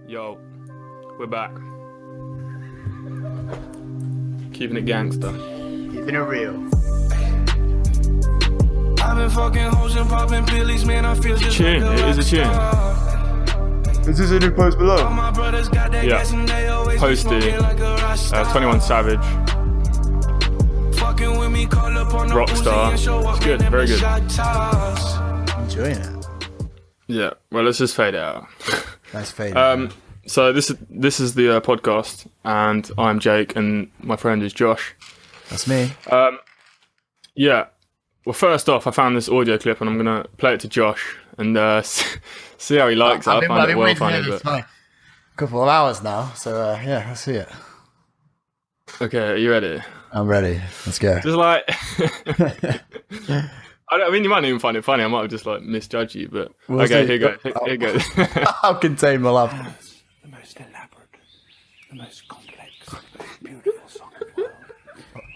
Yo, we're back. Keeping it gangster. Keeping it real. I've been fucking hoes and popping pillies, man. I feel just Tune, like it is a tune. Is this a new post below? All my brothers got that Yeah. gas and they always be Posty, smoking like a rockstar. 21 Savage, Fucking with me, call up on the Rockstar. Uzi and show up, It's good, man, very them good. shot toss. Enjoying it. Yeah, well, let's just fade it out. Nice fade. So this is the podcast, and I'm Jake, and my friend is Josh. That's me. Yeah. Well, first off, I found this audio clip, and I'm gonna play it to Josh and see how he likes it. I find it well waiting funny, for this but for a couple of hours now, so yeah, let's see it. okay, are you ready? I'm ready. Let's go. Just like, I mean, you might not even find it funny. I might have just like misjudged you, but We'll okay, see. here goes. Here goes. I'll contain my laugh. The most elaborate, the most complex, the most beautiful song in the world.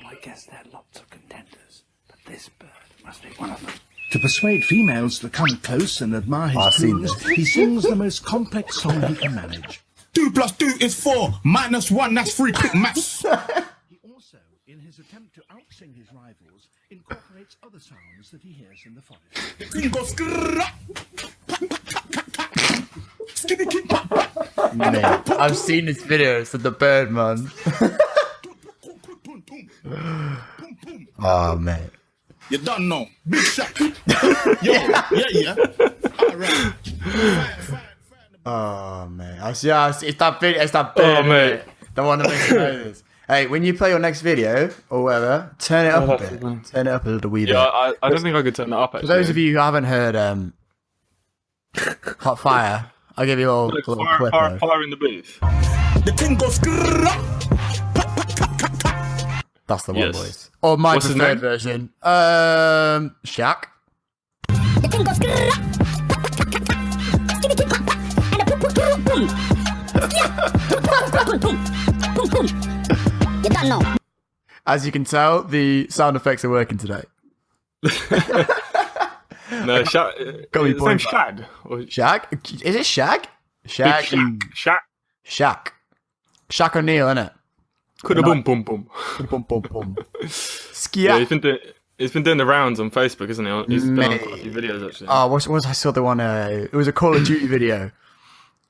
I guess there are lots of contenders, but this bird must be one of them. To persuade females to come close and admire I've his seen tunes, this. he sings the most complex song he can manage. 2 + 2 is 4. -1, that's 3. Quick maths. He also, in his attempt to outsing his rivals, incorporates other sounds that he hears in the forest. Thing goes skrrrrah. Skitty keep. Mate, I've seen this video. It's of the bird, man. Oh, mate. You don't know. Big shot. Yo, yeah. All right. Oh, man. I see. It's that video. It's that bird. Oh, mate. Mate. The one that makes you know this. Hey, when you play your next video or whatever, turn it up a bit. Turn it up a little wee bit. Yeah, I don't think I could turn that up. For Actually. those of you who haven't heard Hot Fire, I'll give you a little clip. of- Fire in the booth. The thing goes skrrrrah. That's the one, Yes. boys. Or my What's his preferred name? version. Shaq. The thing goes grrrr, skitty keep pop, and a boom boom boom boom. Yeah, boom boom boom boom. You don't know. As you can tell, the sound effects are working today. No, Shaq. Got me His name's point Shad. Or Shaq? Is it Shaq? Shaq. Shaq. Shaq. Shaq O'Neal, innit? Coulda boom boom boom. Boom, boom, boom. Yeah, Skia. he's been doing the rounds on Facebook, isn't he? He's done Mate. quite a few videos actually. Oh, what was I saw the one? It was a Call of Duty video,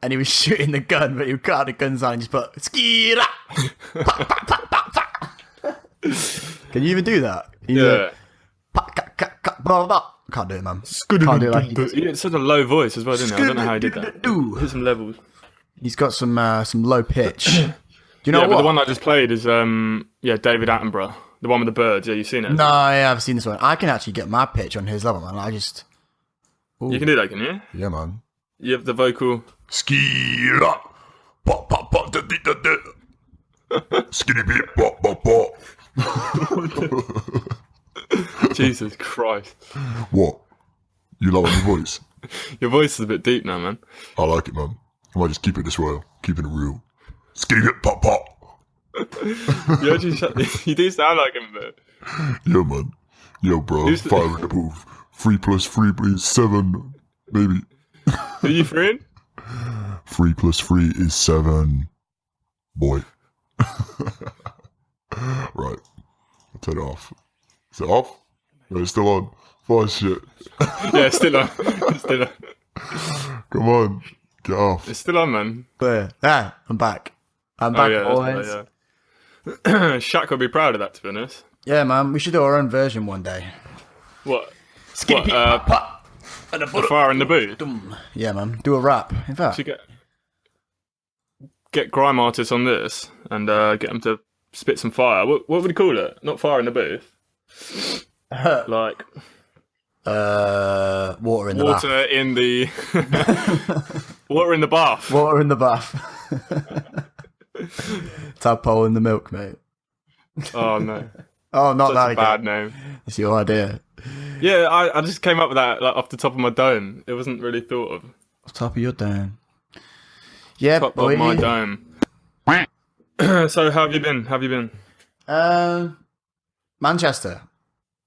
and he was shooting the gun, but he would cut out the gun sound and just put Skia. Can you even do that? Can you do Yeah. blah, blah, blah. Can't do it, man. Can't do it like he does. He had such a low voice as well, didn't he? I don't know how he did that. Put some levels. He's got some low pitch. Do you know Yeah, but what? the one I just played is David Attenborough, the one with the birds. Yeah, you've seen it. No, yeah, I've seen this one. I can actually get my pitch on his level, man. You can do that, can you? Yeah, man. You have the vocal. Skira. Pop, pop, pop, da, da, da, da. Skitty beep, pop, pop, pop. Jesus Christ, What? You like my voice? your voice is a bit deep now, man. I like it, man. I might just keep it this way. Keeping it real. Skitty beep, pop, pop. You actually you do sound like him, but Yeah, man. Yo, bro. Who's the- 5 in the booth. 3 + 3 is 7. Baby. are you freeing? 3 + 3 is 7. Boy. Right. I'll turn it off. Is it off? No, it's still on. Oh, shit. Yeah, it's still on. It's still on. Come on. Get off. It's still on, man. But, I'm back. I'm back, That's boys. right, yeah. Shaq would be proud of that, to be honest. Yeah, man. We should do our own version one day. What? The fire in the booth. Yeah, man. Do a rap. In fact, Should get grime artists on this and get them to spit some fire. What would you call it? Not fire in the booth. Like water in the water bath. in the water in the bath. Water in the bath. Tadpole in the milk, mate. Oh no, Oh, not that that's a bad again. name. It's your idea. Yeah, I just came up with that like off the top of my dome. It wasn't really thought of. Top of your dome. Yeah, Top boy. of my dome. So how have you been? Have you been? Manchester.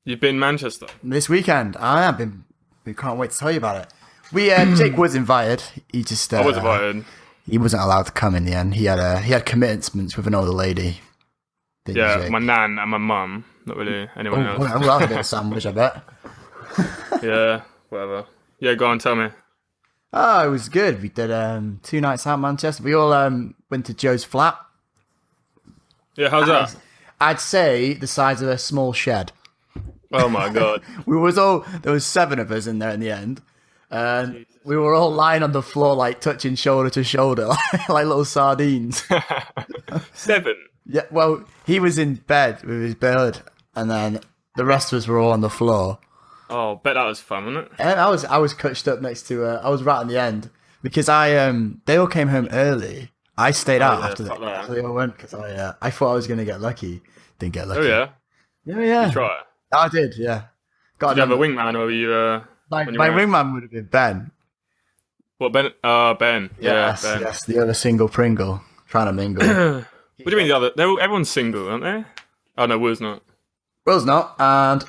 You've been Manchester. This weekend. I have been. We can't wait to tell you about it. We Jake was invited. He just. I was invited. he wasn't allowed to come in the end. He had commitments with an older lady. Yeah, my nan and my mum. Not really anyone else. Well, that was a bit of sandwich, I bet. Yeah, whatever. Yeah, go on, tell me. Oh, it was good. We did 2 nights out in Manchester. We all went to Joe's flat. Yeah, how's that? I'd say the size of a small shed. Oh my god. There was 7 of us in there in the end. And we were all lying on the floor, like touching shoulder to shoulder, like little sardines. 7? Yeah, well, he was in bed with his bird, and then the rest of us were all on the floor. Oh, bet that was fun, wasn't it? And I was couched up next to. I was right on the end because they all came home early. I stayed out after they all went because I thought I was gonna get lucky. Didn't get lucky. Oh yeah. Yeah. You try it. I did. Yeah. Did you have a wingman, or were you? My wingman would have been Ben. What, Ben? Ben. Yes, Ben. yes, the other single Pringle trying to mingle. What do you mean the other? Everyone's single, aren't they? Oh no, Will's not. Will's not, and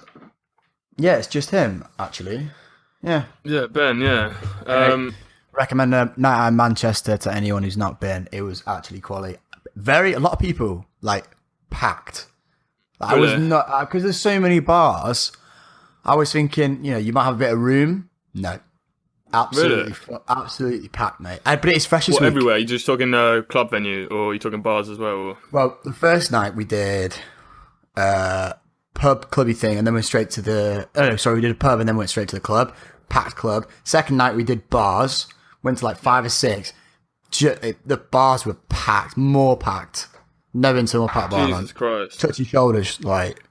yeah, it's just him actually. Yeah. Yeah, Ben. Yeah. Recommend a night out in Manchester to anyone who's not been. It was actually quality. A lot of people like packed. I was not because there's so many bars. I was thinking, you might have a bit of room. No, absolutely, absolutely packed, mate. But it's fresh as week. Everywhere. You just talking club venue, or are you talking bars as well? Or? Well, the first night we did pub clubby thing, and then went straight to the. Oh no, sorry, we did a pub and then went straight to the club. Packed club. Second night we did bars. Went to like 5 or 6. The bars were packed, more packed. Never been to a more packed bar. Jesus Christ. Touchy shoulders, like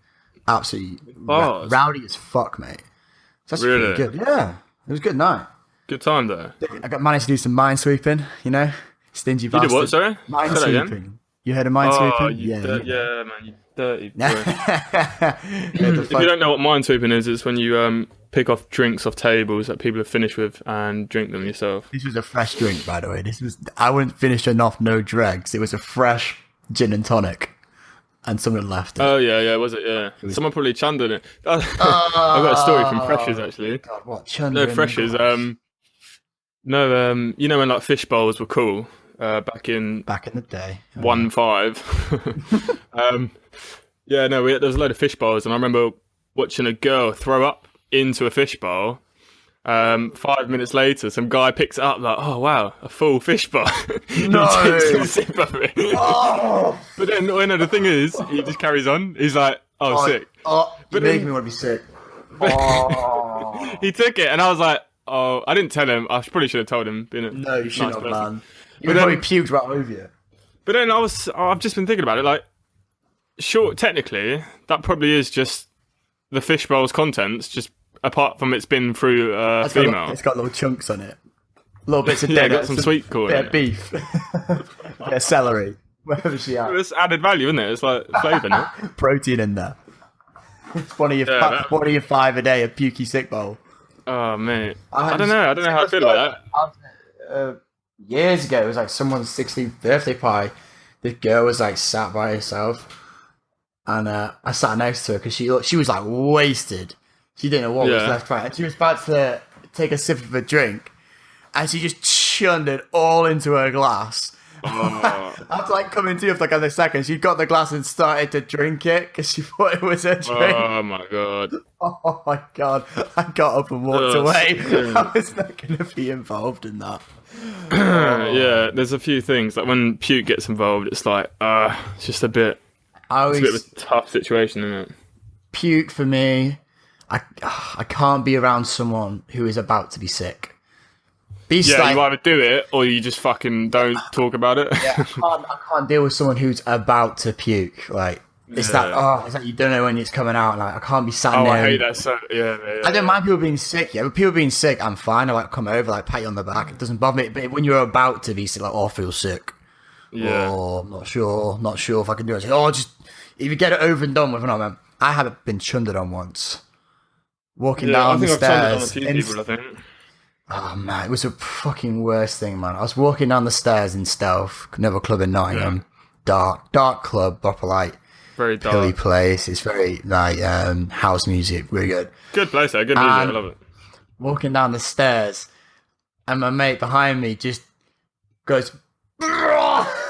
absolutely rowdy as fuck, mate. So that's really good. Yeah, it was a good night. Good time though. I managed to do some mine sweeping. Stingy bastard. You did what? Sorry. Mine sweeping. You heard of mine sweeping? Yeah, man, you dirty boy. If you don't know what mine sweeping is, it's when you pick off drinks off tables that people have finished with and drink them yourself. This was a fresh drink, by the way. I wouldn't finish it off no dregs. It was a fresh gin and tonic, and someone left it. Oh yeah, was it? Yeah, someone probably chundered it. I've got a story from Freshers actually. God, what Chundering? No, Freshers. You know when like fish bowls were cool back in the day. 1-5. Yeah, no, there was a load of fish bowls, and I remember watching a girl throw up into a fish bowl. 5 minutes later, some guy picks it up like, oh wow, a full fish bowl. No. He takes a sip of it. Oh. But then, the thing is, he just carries on. He's like, sick. Oh, but you're making me want to be sick. Oh. He took it, and I was like, oh, I didn't tell him. I probably should have told him. No, you shouldn't have, man. You probably puked right over you. But then I've just been thinking about it. Like, sure, technically, that probably is just the fish bowl's contents, just apart from it's been through a female. It's got little chunks on it. Little bits of got some sweet corn. Bit of beef. Bit of celery. Whatever she has. It's added value, isn't it? It's like flavour, isn't it? Protein in there. It's one of your 5 a day, a pukey sick bowl. Oh, mate. I don't know. I don't know how I feel about that. Years ago, it was like someone's 16th birthday party. This girl was like sat by herself. And I sat next to her because she was like wasted. She didn't know what was left right. And she was about to take a sip of a drink. And she just chunned it all into her glass. Oh. After like coming to for like a second, she got the glass and started to drink it because she thought it was a drink. Oh my god. Oh my god. I got up and walked away. I was not going to be involved in that. Yeah, there's a few things. Like when puke gets involved, it's like, it's just a bit... It's a bit of a tough situation, isn't it? Puke for me, I can't be around someone who is about to be sick. You either do it or you just fucking don't talk about it. Yeah, I can't deal with someone who's about to puke. Like it's that you don't know when it's coming out. Like I can't be sat there. I hate that. So I don't mind people being sick. Yeah, but people being sick, I'm fine. I like come over, like pat you on the back. It doesn't bother me. But when you're about to be sick, like I feel sick. Yeah. I'm not sure if I can do it. Just if you get it over and done with, no, man. I haven't been chundered on once. Walking down the stairs. I've chundered on a few people, I think. Oh man, it was a fucking worst thing, man. I was walking down the stairs in Stealth, another club in Nottingham. Dark club, proper like very dark. Hilly place. It's very like house music, really good. Good place though, good music, I love it. Walking down the stairs, and my mate behind me just goes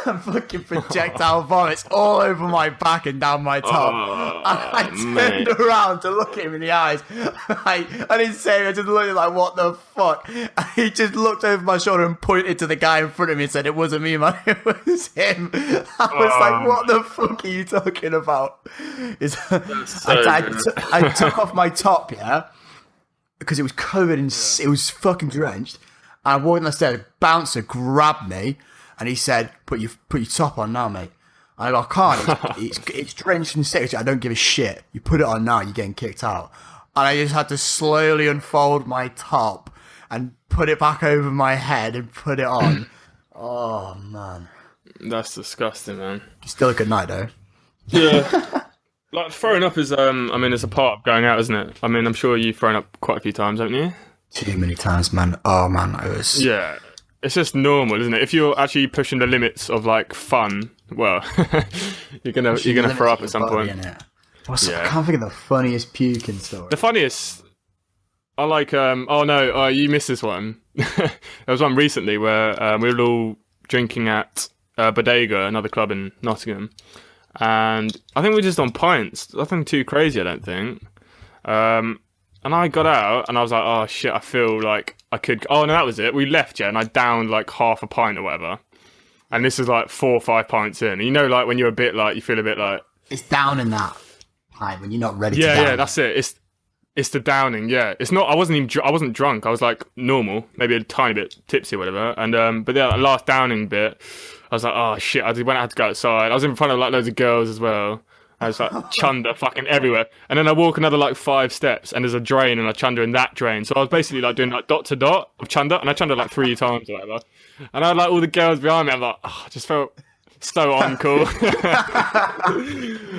and fucking projectile vomits all over my back and down my top. Oh, And I mate. turned around to look at him in the eyes. I didn't say anything, I just looked at him like, what the fuck? And he just looked over my shoulder and pointed to the guy in front of me and said, it wasn't me, man, it was him. I was like, what the fuck are you talking about? I took off my top, yeah, because it was covered in, it was fucking drenched. And I walked down the stairs, a bouncer grabbed me, and he said, put your top on now, mate. And I go, I can't, it's drenched in sick. I don't give a shit. You put it on now, you're getting kicked out. And I just had to slowly unfold my top and put it back over my head and put it on. Oh, man. That's disgusting, man. Still a good night, though. Yeah. Like, throwing up is, I mean, it's a part of going out, isn't it? I mean, I'm sure you've thrown up quite a few times, haven't you? Too many times, man. Oh, man, it was... Yeah. It's just normal, isn't it? If you're actually pushing the limits of, like, fun, well, you're gonna throw up at some point. I can't think of the funniest puking story. The funniest... I like, oh no, you missed this one. There was one recently where we were all drinking at Bodega, another club in Nottingham. And I think we were just on pints. Nothing too crazy, I don't think. And I got out and I was like, oh shit, I feel like I could... Oh no, that was it. We left, yeah, and I downed like half a pint or whatever. And this is like 4 or 5 pints in. And you know, like when you're a bit like, you feel a bit like... It's down in that pint when you're not ready to down. Yeah, down. that's it. It's the downing, yeah. It's not... I wasn't drunk. I was like normal, maybe a tiny bit tipsy or whatever. And but the last downing bit, I was like, oh shit, I had to go outside. I was in front of like loads of girls as well. I was like chunder fucking everywhere. And then I walk another like 5 steps and there's a drain and I chunder in that drain. So I was basically like doing like dot to dot of chunder and I chunder like 3 times or whatever. And I had like all the girls behind me. I'm like, oh, I just felt so uncool.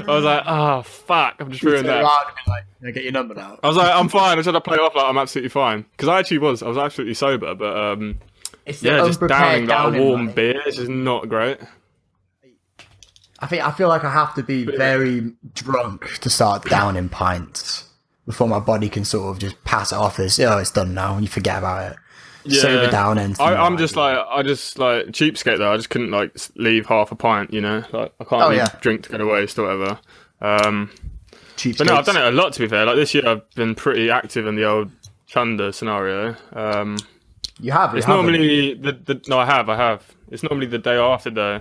I was like, oh fuck, I've just ruined that. Like, can I get your number now? I was like, I'm fine. I tried to play it off like I'm absolutely fine. Because I was absolutely sober, but It's yeah, just downing like a warm right? beer is just not great. I feel like I have to be very drunk to start downing pints before my body can sort of just pass it off as, oh, it's done now, and you forget about it. Yeah. Sober downing. I just like cheapskate though. I just couldn't like leave half a pint, you know. Like I can't leave drink to go to waste or whatever. Cheap But no, I've done it a lot to be fair. Like this year, I've been pretty active in the old chunder scenario. You have. It's normally no, I have. It's normally the day after though.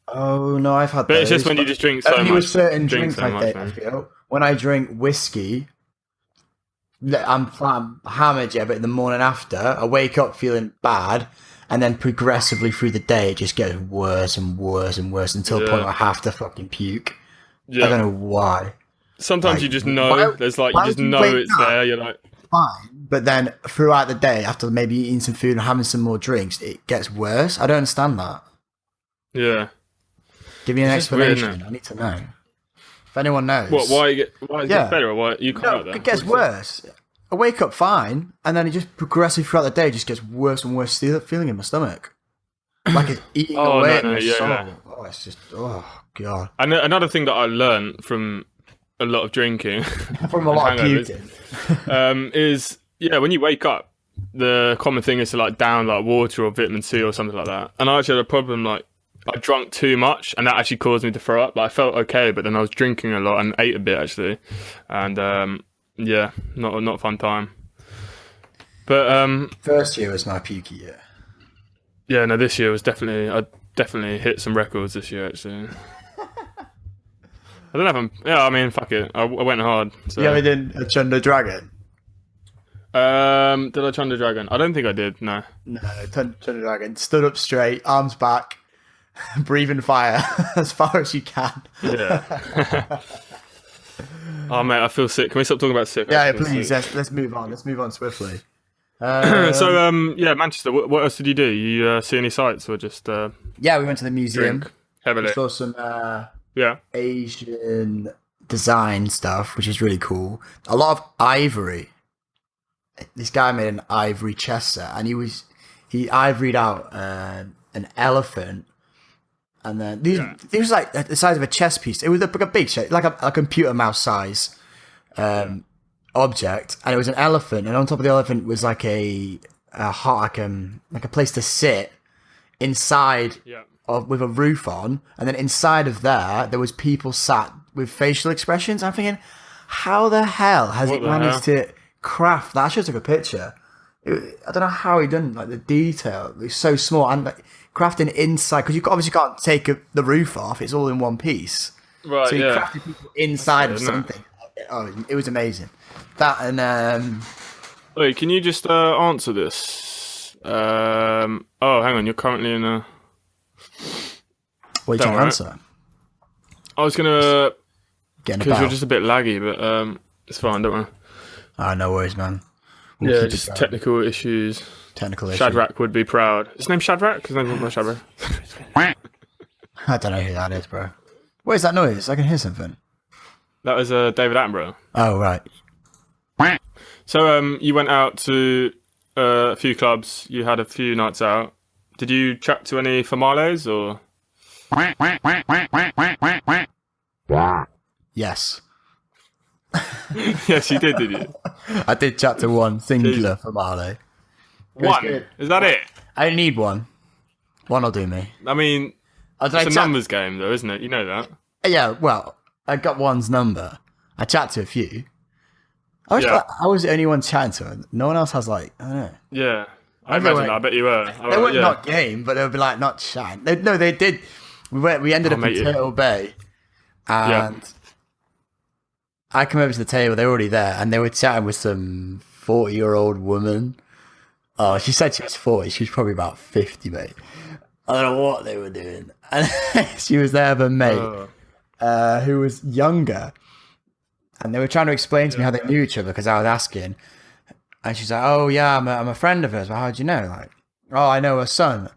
Oh no, I've had. But it's just when you just drink so only much. with certain drinks so like much, that. I man. feel when I drink whiskey, I'm hammered, yeah. But in the morning after, I wake up feeling bad, and then progressively through the day, it just gets worse and worse and worse until the point where I have to fucking puke. Yeah. I don't know why. Sometimes like, you just know. There's like you just know it's there. You're like fine, but then throughout the day, after maybe eating some food and having some more drinks, it gets worse. I don't understand that. yeah. Give me an It's just weird, explanation. isn't it? I need to know. If anyone knows. What? Why is it better? Or why you can't? No, it gets worse. I wake up fine, and then it just progressively throughout the day just gets worse and worse. Feeling in my stomach, like it's eating away at my soul. Yeah. Oh, it's just god. And another thing that I learned from a lot of drinking, From a lot of puking. is when you wake up, the common thing is to like down like water or vitamin C or something like that. And I actually had a problem like. I drank too much, and that actually caused me to throw up. Like, I felt okay, but then I was drinking a lot and ate a bit actually, and not a fun time. But First year was my pukey year. yeah, no, this year was I definitely hit some records this year actually. I don't know I mean, fuck it, I went hard. So. You ever did a Chunder Dragon? Did I Chunder Dragon? I don't think I did. No. No, Chunder Dragon. Stood up straight, arms back. Breathing fire as far as you can. Yeah. Oh mate, I feel sick. Can we stop talking about sick? Yeah, please. Let's move on. Let's move on swiftly. So Manchester. What else did you do? You see any sights or just yeah, we went to the museum. drink heavily? We saw some Yeah. Asian design stuff, which is really cool. A lot of ivory. This guy made an ivory chess set, and he ivoried out an elephant. And then these was like the size of a chess piece. It was like a big shape, like a computer mouse size object, and it was an elephant. And on top of the elephant was like a place to sit inside with a roof on, and then inside of there was people sat with facial expressions. I'm thinking, how the hell has it managed to craft that? I should have took a picture. I don't know how he done like the detail. It's so small and like, crafting inside because you obviously can't take the roof off. It's all in one piece. Right. So you crafted people inside of something. Oh, it was amazing. That and Wait, can you just answer this? Oh, hang on. You're currently in a. What are you trying to answer? I was gonna. Getting Because about. you're just a bit laggy, but it's fine. Don't worry. No worries, man. Yeah, keep just it going. technical issues. Technical issue. Shadrach would be proud. His name's Shadrach? His name's not Shadrach. I don't know who that is, bro. What is that noise? I can hear something. That was David Attenborough. Oh, right. So you went out to a few clubs. You had a few nights out. Did you chat to any famales or? Yes. Yes, you did you? I did chat to one singular for Marley. One? good. Is that it? I need one. One will do me. I mean, Oh, did I it's a chat- numbers game, though, isn't it? You know that. Yeah, well, I got one's number. I chat to a few. I Yeah. was the only one chatting to her. No one else has like, I don't know. Yeah. I They imagine weren't- that. I bet you were. They weren't yeah. not game, but they would be like not chatting. They did. We ended up in mate, Turtle Bay, and I come over to the table. They were already there, and they were chatting with some 40-year-old woman. Oh, she said she was 40. She was probably about 50, mate. I don't know what they were doing. And she was there with a mate who was younger, and they were trying to explain to me how they knew each other because I was asking. And she's like, "Oh yeah, I'm a friend of hers." Well, how do you know? Like, "Oh, I know her son."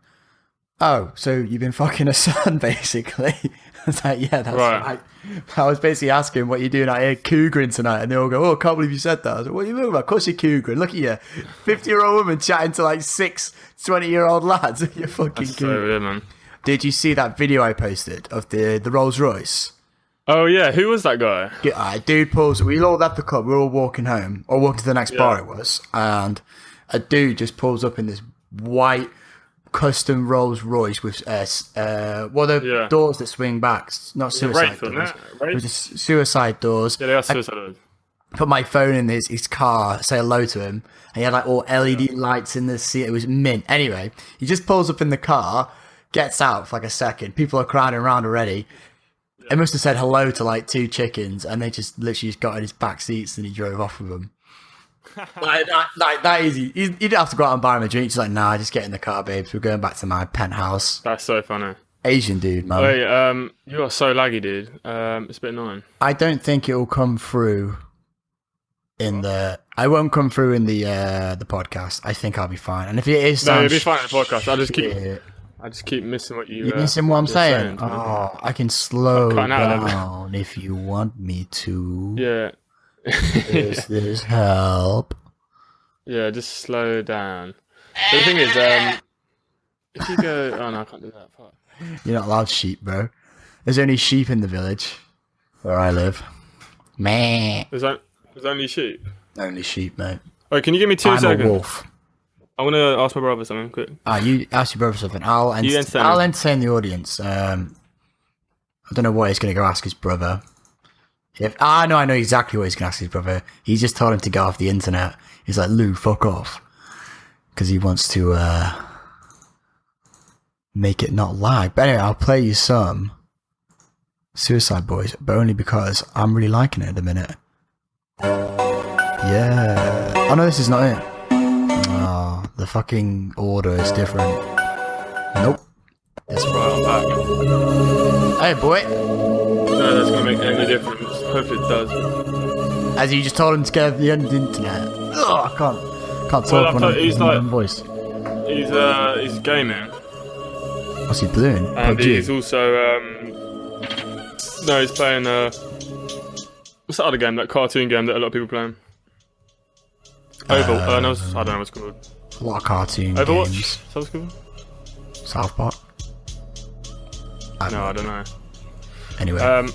"Oh, so you've been fucking her son, basically?" I was like, "Yeah, that's right." I was basically asking, "What are you doing out here cougering tonight?" And they all go, "Oh, I can't believe you said that." I was like, "What are you talking about? Of course you're cougering. Look at you, 50-year-old woman chatting to like 6 20-year-old lads. You're fucking So cougering." weird, man. Did you see that video I posted of the Rolls Royce? Oh, yeah. Who was that guy? Dude pulls. We all left the club. We were all walking home, or walking to the next bar. It was, and a dude just pulls up in this white custom Rolls Royce with doors that swing back. Not suicide Wraith, wasn't doors. it? Wraith? It was just suicide doors. Yeah, they are suicidal. Put my phone in his car, say hello to him, and he had like all LED lights in the seat. It was mint. Anyway, he just pulls up in the car, gets out for like a second. People are crowding around already. He must have said hello to like 2 chickens, and they just literally just got in his back seats and he drove off with them. like that easy. You didn't have to go out and buy him a drink. He's like, "Nah, just get in the car, babes. We're going back to my penthouse." That's so funny. Asian dude, man. Wait, you are so laggy, dude. It's a bit annoying. I don't think it will come through in the. I won't come through in the podcast. I think I'll be fine. And if it is, No, you'll be fine in the podcast. shit, I just keep missing what you. you missing what I'm you're saying? to me. Oh, I can slow Cutting out a little bit. down if you want me to. Yeah. Is this help? Yeah, just slow down. But the thing is, if you go, oh no, I can't do that. Fuck. You're not allowed sheep, bro. There's only sheep in the village where I live. Meh. There's only sheep. Only sheep, mate. Oh, can you give me 2 I'm seconds? a wolf. I want to ask my brother something quick. You ask your brother something. I'll entertain entertain the audience. I don't know what he's going to go ask his brother. I know exactly what he's going to ask his brother. He just told him to go off the internet. He's like, "Lou, fuck off," because he wants to make it not lag. But anyway, I'll play you some Suicide Boys, but only because I'm really liking it at the minute. Yeah. Oh no, this is not it. Oh, the fucking order is different. Nope. This one. Right, I'm back. Hey, boy. No, that's gonna make any difference. Hopefully it does. As you just told him to get off the internet. Ugh, I can't talk Well, when I'm he's in my like- own voice. He's gaming, What's he doing? and PUBG? he's also no, he's playing what's that other game? That cartoon game that a lot of people playing. No, I don't know what it's called. A lot of cartoon Overwatch? games. Is that what it's called? South Park. No, I don't know. Anyway. Yeah.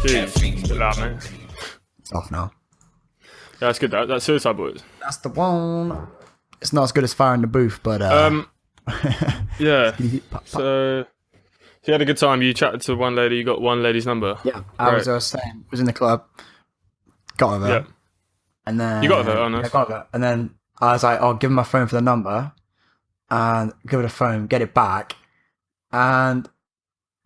Jeez, it's a bit loud, mate. It's off now. Yeah, that's good. That's Suicide Boys. That's the one. it's not as good as Fire in the Booth, but Yeah. So you had a good time. You chatted to one lady. You got one lady's number. yeah, I was saying, was in the club, got with her, Yeah. and then You got with her, oh, nice. I got with her, and then I was like, "Oh, give her my phone for the number," and give her the phone, get it back, and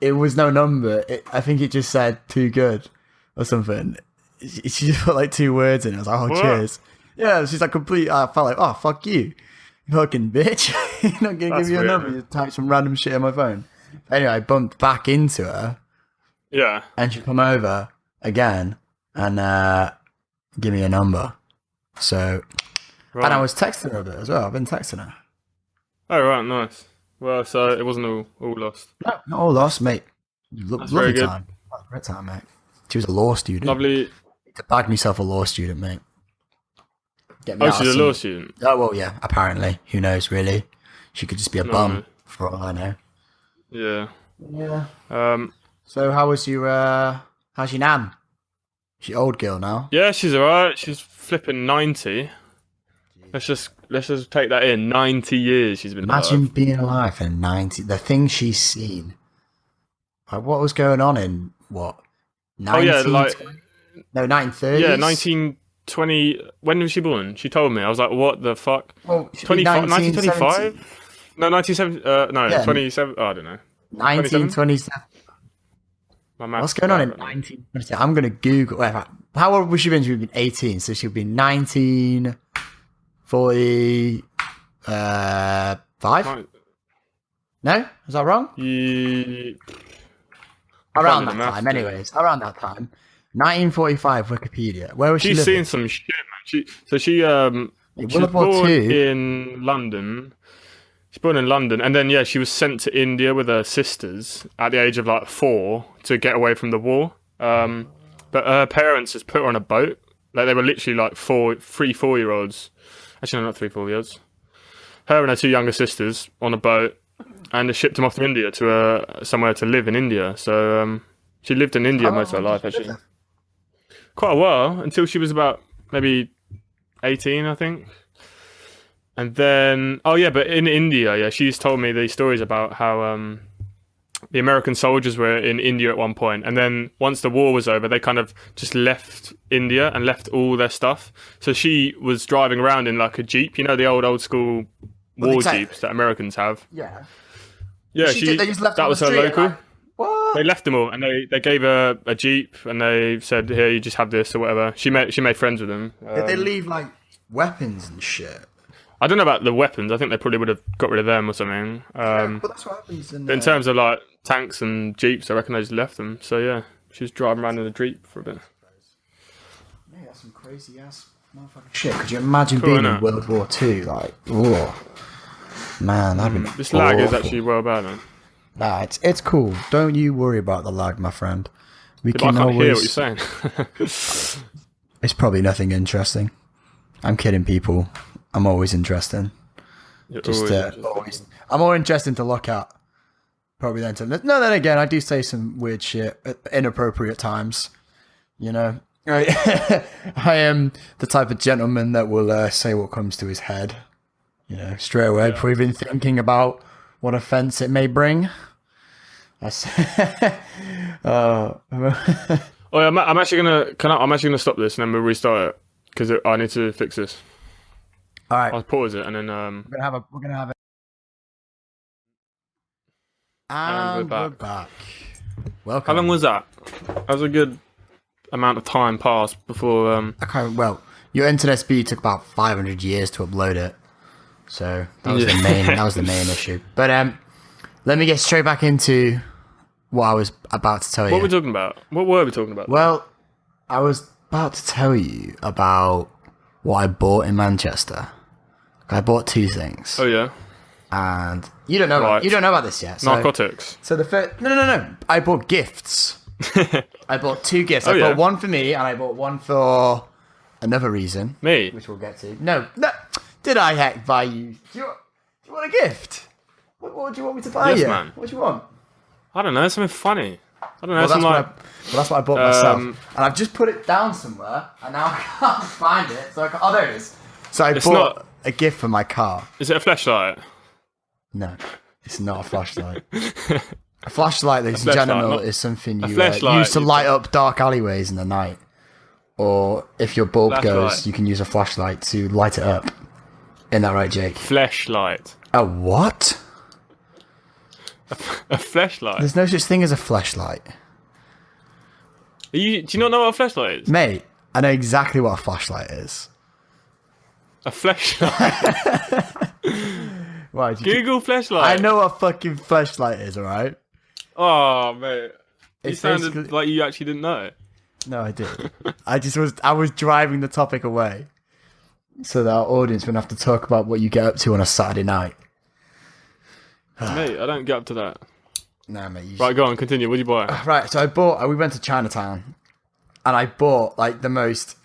it was no number. I think it just said "too good" or something. She just put like 2 words in. I was like, "Oh, What? cheers." Yeah, she's like complete. I felt like, "Oh, fuck you, you fucking bitch." You're not gonna That's give me a weird, number. man. You type some random shit on my phone. Anyway, I bumped back into her, Yeah. and she come over again and give me a number. So, Right. and I was texting her a bit as well. I've been texting her. Oh, right, nice. Well, so it wasn't all lost. No, not all lost, mate. That's Lovely very good. time. Great time, mate. She was a law student. Lovely. To bag myself a law student, mate. Get me Oh, out she's of a some- law student. Oh, well, yeah, apparently. Who knows, really? She could just be a No. bum, for all I know. Yeah. Yeah. So, how was your, how's your nan? She old girl now. Yeah, she's alright. She's flipping 90. Let's just take that in. 90 years she's been Imagine alive. being alive for 90. The things she's seen. Like, what was going on in, what? Oh yeah, like No, 1930s? yeah, 1920. When was she born? She told me. I was like, what the fuck? Well, it should be 1925? No, 1970. No, Yeah. 27. Oh, I don't know. 1927. My maths What's going on in bad, right? 1927? I'm going to Google. Wait, how old was she when she would have been 18? So she would be 1945? Right. No? Is that wrong? Ye- Around do that the maths, time, dude. anyways. Around that time. 1945 Wikipedia. Where was she She's living? seen some shit, man. She World was War born II? in London. She's born in London, and then yeah, she was sent to India with her sisters at the age of like 4 to get away from the war. But her parents just put her on a boat. Like they were literally like 3 4-year-olds. Actually, no, not 3 4-year-olds. Her and her 2 younger sisters on a boat, and they shipped them off to India to somewhere to live in India. So she lived in India How most of her long life, did she live actually. Quite a while, until she was about maybe 18, I think. And then, oh yeah, but in India, yeah, she's told me these stories about how the American soldiers were in India at one point, and then once the war was over, they kind of just left India and left all their stuff. So she was driving around in like a Jeep, you know, the old school war exactly. Jeeps that Americans have. Yeah. Yeah, They just left that on was the her street, local. like, what? They left them all, and they gave her a Jeep, and they said, "Here, you just have this or whatever." She made friends with them. Did they leave like weapons and shit? I don't know about the weapons. I think they probably would have got rid of them or something. But that's what happens in, But in terms of like tanks and Jeeps, I reckon they just left them. So yeah, she was driving around in a Jeep for a bit. Mate, that's some crazy ass motherfucking shit. Could you imagine Cool, being in innit? World War II? Like, oh man, that'd be This lag is awful. actually well bad, man. Nah, it's cool. Don't you worry about the lag, my friend. We But I can can't always. hear what you're saying. It's probably nothing interesting. I'm kidding, people. I'm always interesting. You're Just always interested. always. I'm more interesting to look at. Probably than to. No, then again, I do say some weird shit at inappropriate times. You know, right? I am the type of gentleman that will say what comes to his head. You know, straight away before even thinking about what offense it may bring. That's. Oh, yeah, I'm actually gonna stop this and then we'll restart it because I need to fix this. All right, I'll pause it and then we're gonna have it. And we're We're back. back. Welcome. How long was that? That was a good amount of time passed before. Okay, well, your internet speed took about 500 years to upload it, so that was Yeah. the main issue. But let me get straight back into what I was about to tell you. What were we talking about? What were we talking about? Well, I was about to tell you about what I bought in Manchester. I bought 2 things, Oh yeah, and you don't know Right. about this yet. So, narcotics. So the first, no. I bought gifts. I bought 2 gifts. I Oh, yeah. bought one for me, and I bought one for another reason, Me? which we'll get to. No. Did I heck buy you? Do you want a gift? What do you want me to buy Yes, you? man. What do you want? I don't know. Something funny. I don't know. Well, Something like. that's what I bought myself, Um, and I've just put it down somewhere, and now I can't find it. So oh, there it is. So I It's bought. not. a gift for my car. Is it a flashlight? No, it's not a flashlight. A flashlight, ladies and flashlight, gentlemen, not- is something you flashlight, use to you- light up dark alleyways in the night. Or if your bulb goes, Flashlight. you can use a flashlight to light it up. Isn't that right, Jake? Flashlight. A what? A flashlight. There's no such thing as a flashlight. Do you not know what a flashlight is? Mate, I know exactly what a flashlight is. A flashlight. Right, Google flashlight. I know what a fucking flashlight is, alright? Oh, mate. You It's sounded basically- like you actually didn't know. No, I did. I was driving the topic away. So that our audience wouldn't have to talk about what you get up to on a Saturday night. Mate, I don't get up to that. Nah, mate. You Right, go on, continue. What did you buy? Right, so we went to Chinatown, and I bought like the most,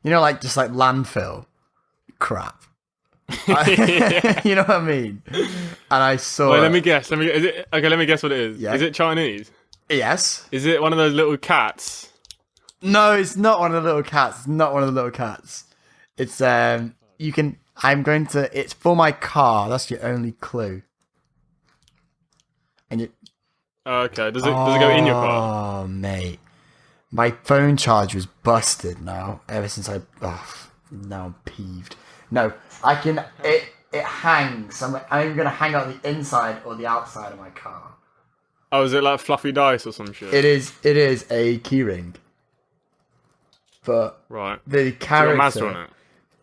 like just like landfill crap. You know what I mean? And I saw. Wait, let me guess. Let me guess what it is. Yeah. Is it Chinese? Yes. Is it one of those little cats? No, it's not one of the little cats. It's not one of the little cats. It's you can. It's for my car. That's your only clue. And you. Oh, okay. Does it go in your car? Oh, mate. My phone charge was busted now. Ever since now I'm peeved. No, I can. It hangs. I'm going to hang out the inside or the outside of my car. Oh, is it like fluffy dice or some shit? It is a keyring. But Right. the It's got a character. Mazda on it.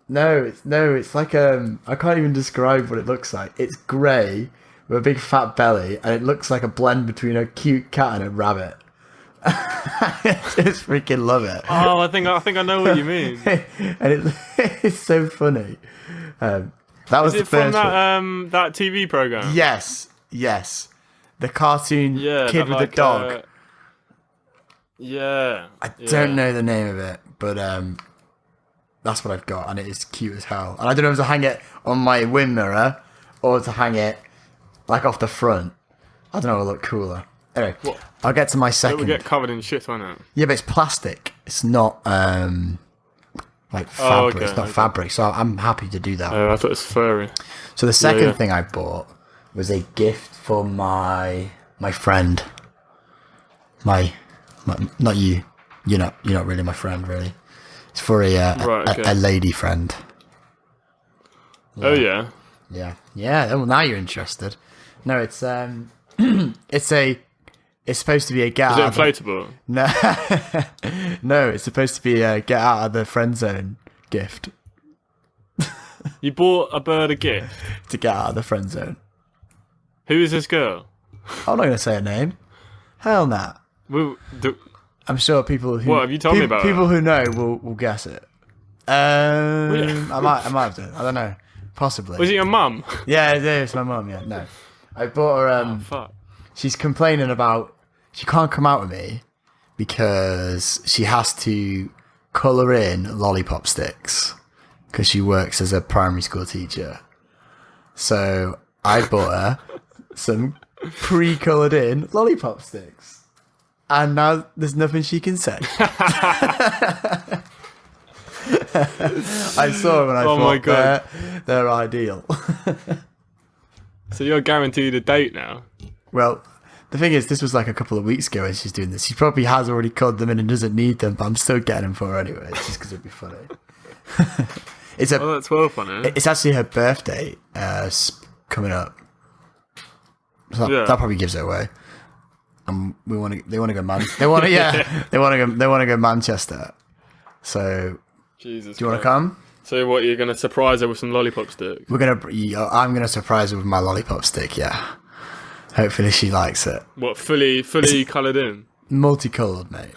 No, it's like I can't even describe what it looks like. It's grey with a big fat belly, and it looks like a blend between a cute cat and a rabbit. I just freaking love it. Oh, I think I know what you mean. And it's so funny. That was Is the it from first one. that TV program? Yes. The cartoon Yeah. kid that, with like, a dog. Yeah. I don't know the name of it, but that's what I've got, and it is cute as hell. And I don't know if to hang it on my wind mirror or to hang it like off the front. I don't know, it'll look cooler. Anyway, What? I'll get to my It second. will get covered in shit, won't it? Yeah, but it's plastic. It's not like fabric. Oh, okay, It's not okay. fabric, so I'm happy to do that. I thought it was furry. So the second yeah. thing I bought was a gift for my friend. My not you. You're not really my friend, really. It's for Right, okay. a lady friend. Oh yeah. Yeah. Well, now you're interested. No, it's it's supposed to be a get Is it out. inflatable? No, it's supposed to be a get out of the friend zone gift You bought a bird a gift. to get out of the friend zone. Who is this girl? I'm not gonna say her name. Hell nah. I'm sure people who What, have you told me about people her? who know will guess it. I might have done. I don't know. Possibly. Was it your mum? Yeah, it's my mum. Yeah, no. I bought her. Oh fuck. She's complaining about she can't come out with me because she has to colour in lollipop sticks because she works as a primary school teacher. So I bought her some pre-coloured in lollipop sticks, and now there's nothing she can say. I saw them and I Oh my thought God. they're ideal. So you're guaranteed a date now. Well, the thing is, this was like a couple of weeks ago when she's doing this. She probably has already called them in and doesn't need them, but I'm still getting them for her anyway, just because it'd be funny. Oh, that's well funny. It's actually her birthday coming up. So Yeah. that probably gives it away. They want to go they want to go Manchester. So Jesus. do you want to come? So what? You're gonna surprise her with some lollipop sticks? I'm gonna surprise her with my lollipop stick. Yeah. Hopefully she likes it. What? Fully coloured in? Multicolored, mate.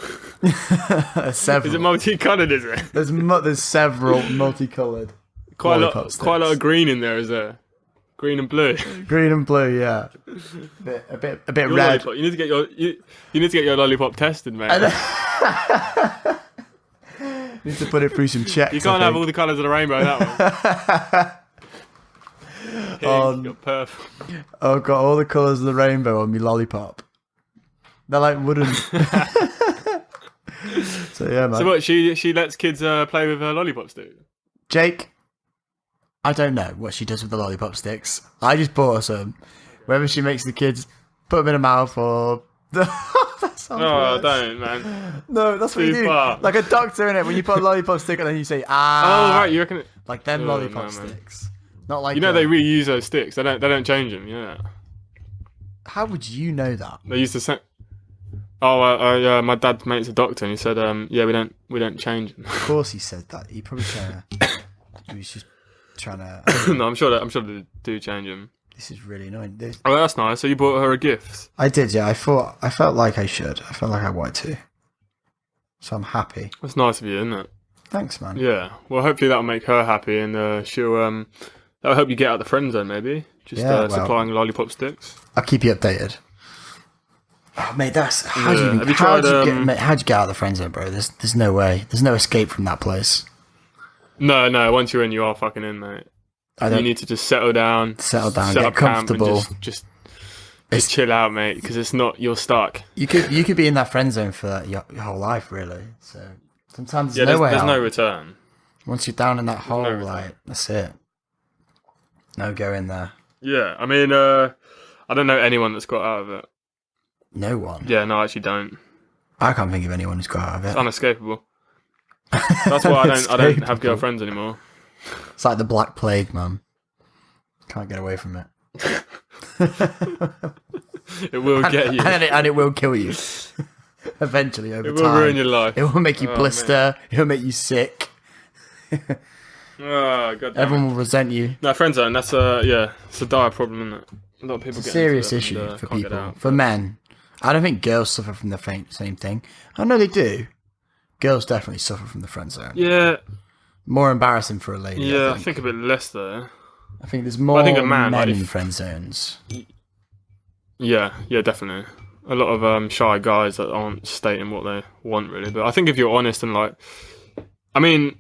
Several. Is it multicolored? Is it? There's several multicolored. Quite a lollipop lot. sticks. Quite a lot of green in there, is there? Green and blue. Green and blue, yeah. A bit Your red. lollipop. You need to get your lollipop tested, mate. Need to put it through some checks. You can't I have think. all the colours of the rainbow. That one. Pink, got purple. I've got all the colours of the rainbow on my lollipop. They're like wooden. So yeah, man. So what? She lets kids play with her lollipop stick. Jake, I don't know what she does with the lollipop sticks. I just bought her some. Whether she makes the kids put them in her mouth or... that sounds worse. Don't, man. No, that's what you Too do. far. Like a doctor in it, when you put a lollipop stick and then you say, Oh, right, you reckon... like them Oh, lollipop no, man. sticks. Not like... You know they reuse those sticks. They don't change them, you know that? How would you know that? They used to say... Oh, my dad's mate's a doctor, and he said, yeah, we don't change them. Of course he said that. He probably he was just trying to... No, I'm sure they do change them. This is really annoying. Oh, that's nice. So you bought her a gift. I did, yeah. I felt like I should. I felt like I wanted to. So I'm happy. That's nice of you, isn't it? Thanks, man. Yeah. Well, hopefully that'll make her happy, and she'll that'll help you get out of the friend zone, maybe. Just supplying lollipop sticks. I'll keep you updated. Oh, mate, that's how do you Have you tried, how'd you get out of the friend zone, bro? There's no way. There's no escape from that place. No. Once you're in, you are fucking in, mate. You need to just settle down, set up get camp comfortable. and just chill out, mate. Because it's not you're stuck. You could be in that friend zone for your whole life, really. So sometimes there's there's out. no return. Once you're down in that hole, return. like that's it. No go in there. Yeah, I mean, I don't know anyone that's got out of it. No one. Yeah, no, I actually don't. I can't think of anyone who's got out of it. It's unescapable. That's why I don't have girlfriends anymore. It's like the Black Plague, man. Can't get away from it. It will get you. and it will kill you. Eventually, over time. It will ruin your life. It will make you blister. It will make you sick. Oh, God damn Everyone will resent you. No, friend zone, that's it's a dire problem, isn't it? A lot of people It's a get serious into it issue and, for can't get people. out. For men. I don't think girls suffer from the same thing. I know they do. Girls definitely suffer from the friend zone. Yeah, More embarrassing for a lady. yeah, I think a bit less though. I think there's more I think a man, men like, in friend zones. Yeah, definitely. A lot of shy guys that aren't stating what they want really. But I think if you're honest and like, I mean,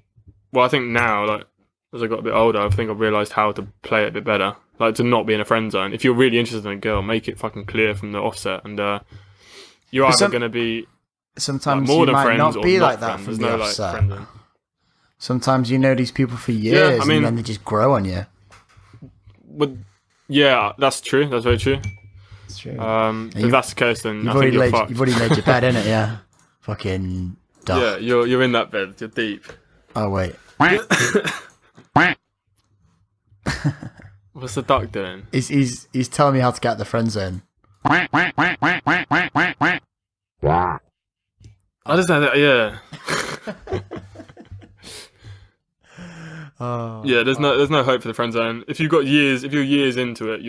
well, I think now like as I got a bit older, I think I've realised how to play it a bit better. Like to not be in a friend zone. If you're really interested in a girl, make it fucking clear from the offset, and you're either going to be Sometimes more you than might friends not or be not like that friends. from There's the no offset. like friend zone. Sometimes you know these people for years I mean- and then they just grow on you. But yeah, that's true. That's very true. It's true. If that's the case, then You've I already, think you're fucked. you've already made your bed, innit? Yeah. Fucking duck. Yeah, you're in that bed. You're deep. Oh, wait. What's the duck doing? He's telling me how to get out of the friend zone. I just know that. Yeah. Oh. Yeah, there's no hope for the friend zone. If you're years into it,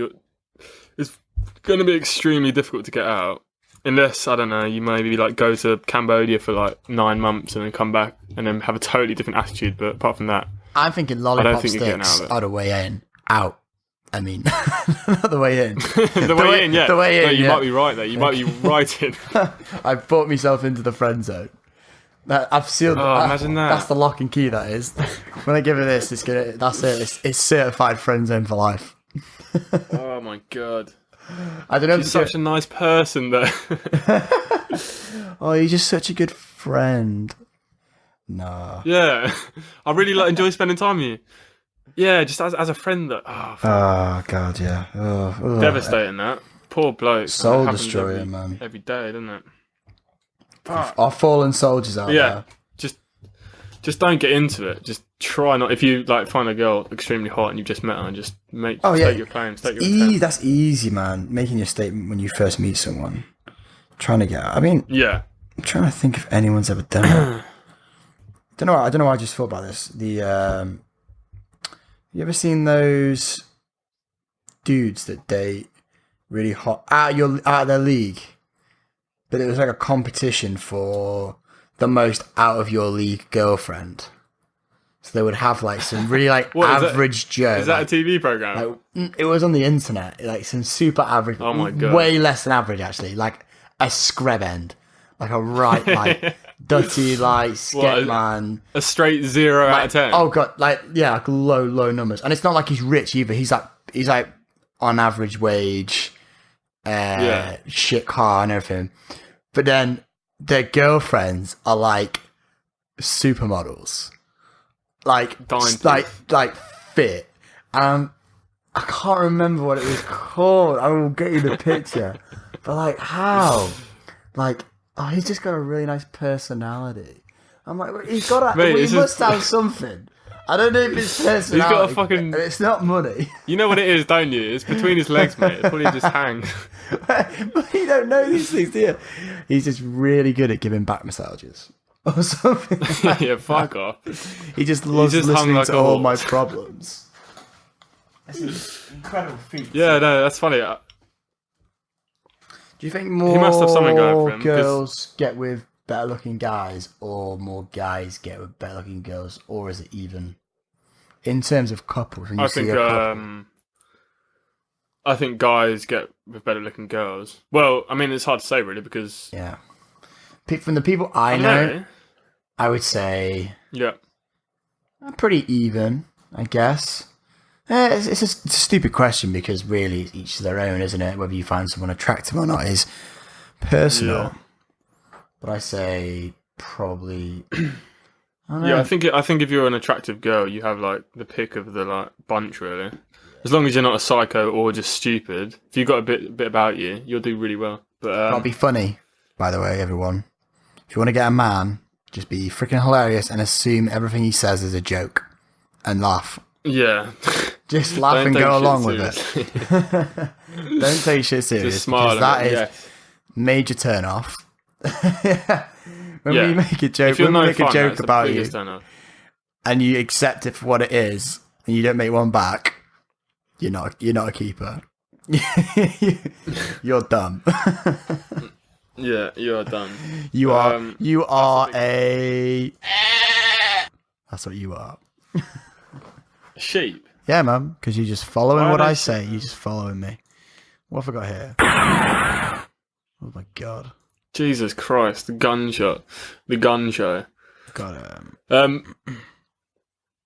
it's going to be extremely difficult to get out. Unless, I don't know, you maybe like go to Cambodia for like 9 months and then come back and then have a totally different attitude. But apart from that, I'm thinking lollipop think you're getting sticks out of it. are the way in. Out. I mean, not the way in. the way in, yeah. The way in, no, you yeah. might be right there. You might be right in. I've brought myself into the friend zone. I've sealed. Oh, imagine that. That's the lock and key. That is. When I give her this, it's gonna. That's it. It's certified friend zone for life. Oh my god. I don't know. She's such a nice person, though. Oh, you're just such a good friend. Nah. Yeah, I really enjoy spending time with you. Yeah, just as a friend. That Oh god, yeah. Oh, devastating. That poor bloke. Soul That happens destroyer, man. Every day, doesn't it? Our fallen soldiers out Yeah, there. just don't get into it. Just try not. If you like find a girl extremely hot and you've just met her, and just take your claims. Take your attempt. That's easy, man. Making your statement when you first meet someone. Trying to get out. I mean, Yeah. I'm trying to think if anyone's ever done it. I don't know why I just thought about this. You ever seen those dudes that date really hot out of their league? But it was like a competition for the most out of your league girlfriend. So they would have like some really like What, average Joe. Is that like, a TV program? it was on the internet, like some super average. Oh my God. Way less than average actually, like a scrub end, like a right like dirty like sket man. A straight 0 out of 10. Oh god, like low numbers, and it's not like he's rich either. He's like on average wage, shit car and everything. But then their girlfriends are like supermodels, like Dime like fit I can't remember what it was called. I will get you the picture. But like, how? Like, oh, he's just got a really nice personality. I'm like, well, he's got to. Mate, He must have something. I don't know if it's personality. He's got a fucking. It's not money. You know what it is, don't you? It's between his legs, mate. It's probably just hang. But you don't know these things, do you? He's just really good at giving back massages or something. Yeah, fuck off. He just loves just hung listening like to a all horse. my problems. That's an incredible feat. Yeah, no, that's funny. Do you think more must have something going for him, 'cause- girls get with better looking guys, or more guys get with better looking girls, or is it even? In terms of couples, when you I see think a couple, I think guys get with better looking girls. Well, I mean, it's hard to say really because yeah. From the people I know, I would say Yeah. pretty even, I guess. It's a stupid question because really each to their own, isn't it? Whether you find someone attractive or not is personal. Yeah. But I say probably. I don't know. Yeah, I think if you're an attractive girl, you have like the pick of the like bunch really. As long as you're not a psycho or just stupid, if you've got a bit about you, you'll do really well. But That'll be funny, by the way, everyone. If you want to get a man, just be freaking hilarious and assume everything he says is a joke and laugh. yeah, Just laugh and Don't take go shit along with it. seriously. Don't take shit serious. Just smile. Because that and- is yeah. major turn off. When Yeah. we make a joke, If you're when we no make a fun, joke that's the about you biggest turn-off. and you accept it for what it is and you don't make one back, you're not a keeper. You're dumb. Yeah, you are done. You are that's a. That's what you are. Sheep. Yeah, man, because you're just following Why what are I they say. You're just following me. What have I got here? Oh my god. Jesus Christ, the gunshot. The gun show. Got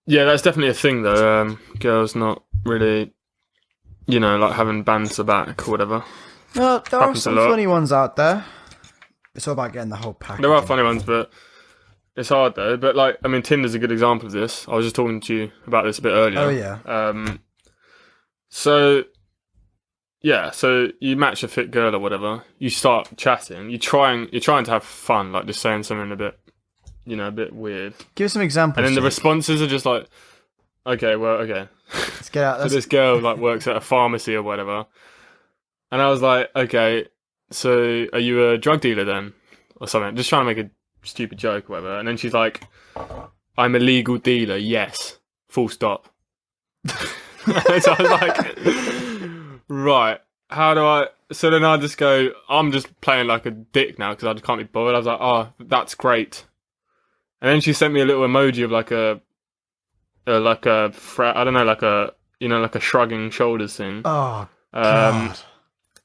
Yeah, that's definitely a thing though. Girls not really, like having banter back or whatever. Well, there are Happens a some lot. funny ones out there. It's all about getting the whole package. There are funny ones, but it's hard though. But like, I mean, Tinder's a good example of this. I was just talking to you about this a bit earlier. Oh yeah. So you match a fit girl or whatever. You start chatting. You're trying to have fun, like just saying something a bit, a bit weird. Give us some examples. And then the Jake. responses are just like, okay. Let's get out. So Let's, this girl like works at a pharmacy or whatever, and I was like, okay, so are you a drug dealer then, or something? Just trying to make a stupid joke or whatever. And then she's like, I'm a legal dealer. Yes. Full stop. So I was like, right. How do I? So then I just go, I'm just playing like a dick now because I just can't be bothered. I was like, oh, that's great. And then she sent me a little emoji of like a shrugging shoulders thing. oh god.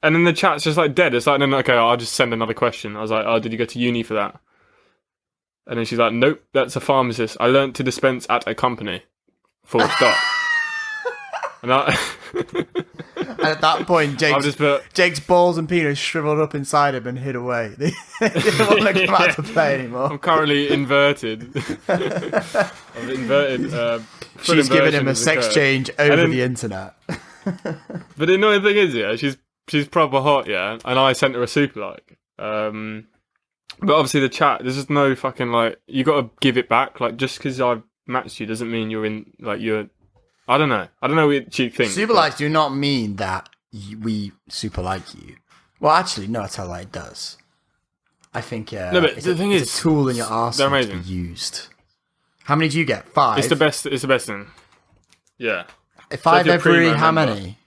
And then the chat's just like dead. It's like, no, okay, I'll just send another question. I was like, oh, did you go to uni for that? And then she's like, nope, that's a pharmacist. I learnt to dispense at a company. Full stop. And And at that point, I've just put, Jake's balls and penis shriveled up inside him and hid away. They didn't want to come out to play anymore. I'm currently inverted. I've inverted. Full She's giving inversion him a has sex occurred. change over then- the internet. But the annoying thing is, yeah, she's proper hot, yeah, and I sent her a super like. But obviously the chat, there's just no fucking like, you got to give it back. Like just because I've matched you doesn't mean you're in like you're. I don't know what she thinks. Super likes do not mean that we super like you. Well, actually, no, I tell lie, it does. I think No, but the thing it's is, a tool in your they're arsenal to amazing. be used. How many do you get? 5? It's the best. It's the best thing. Yeah. 5 you're a every, primo how member. many?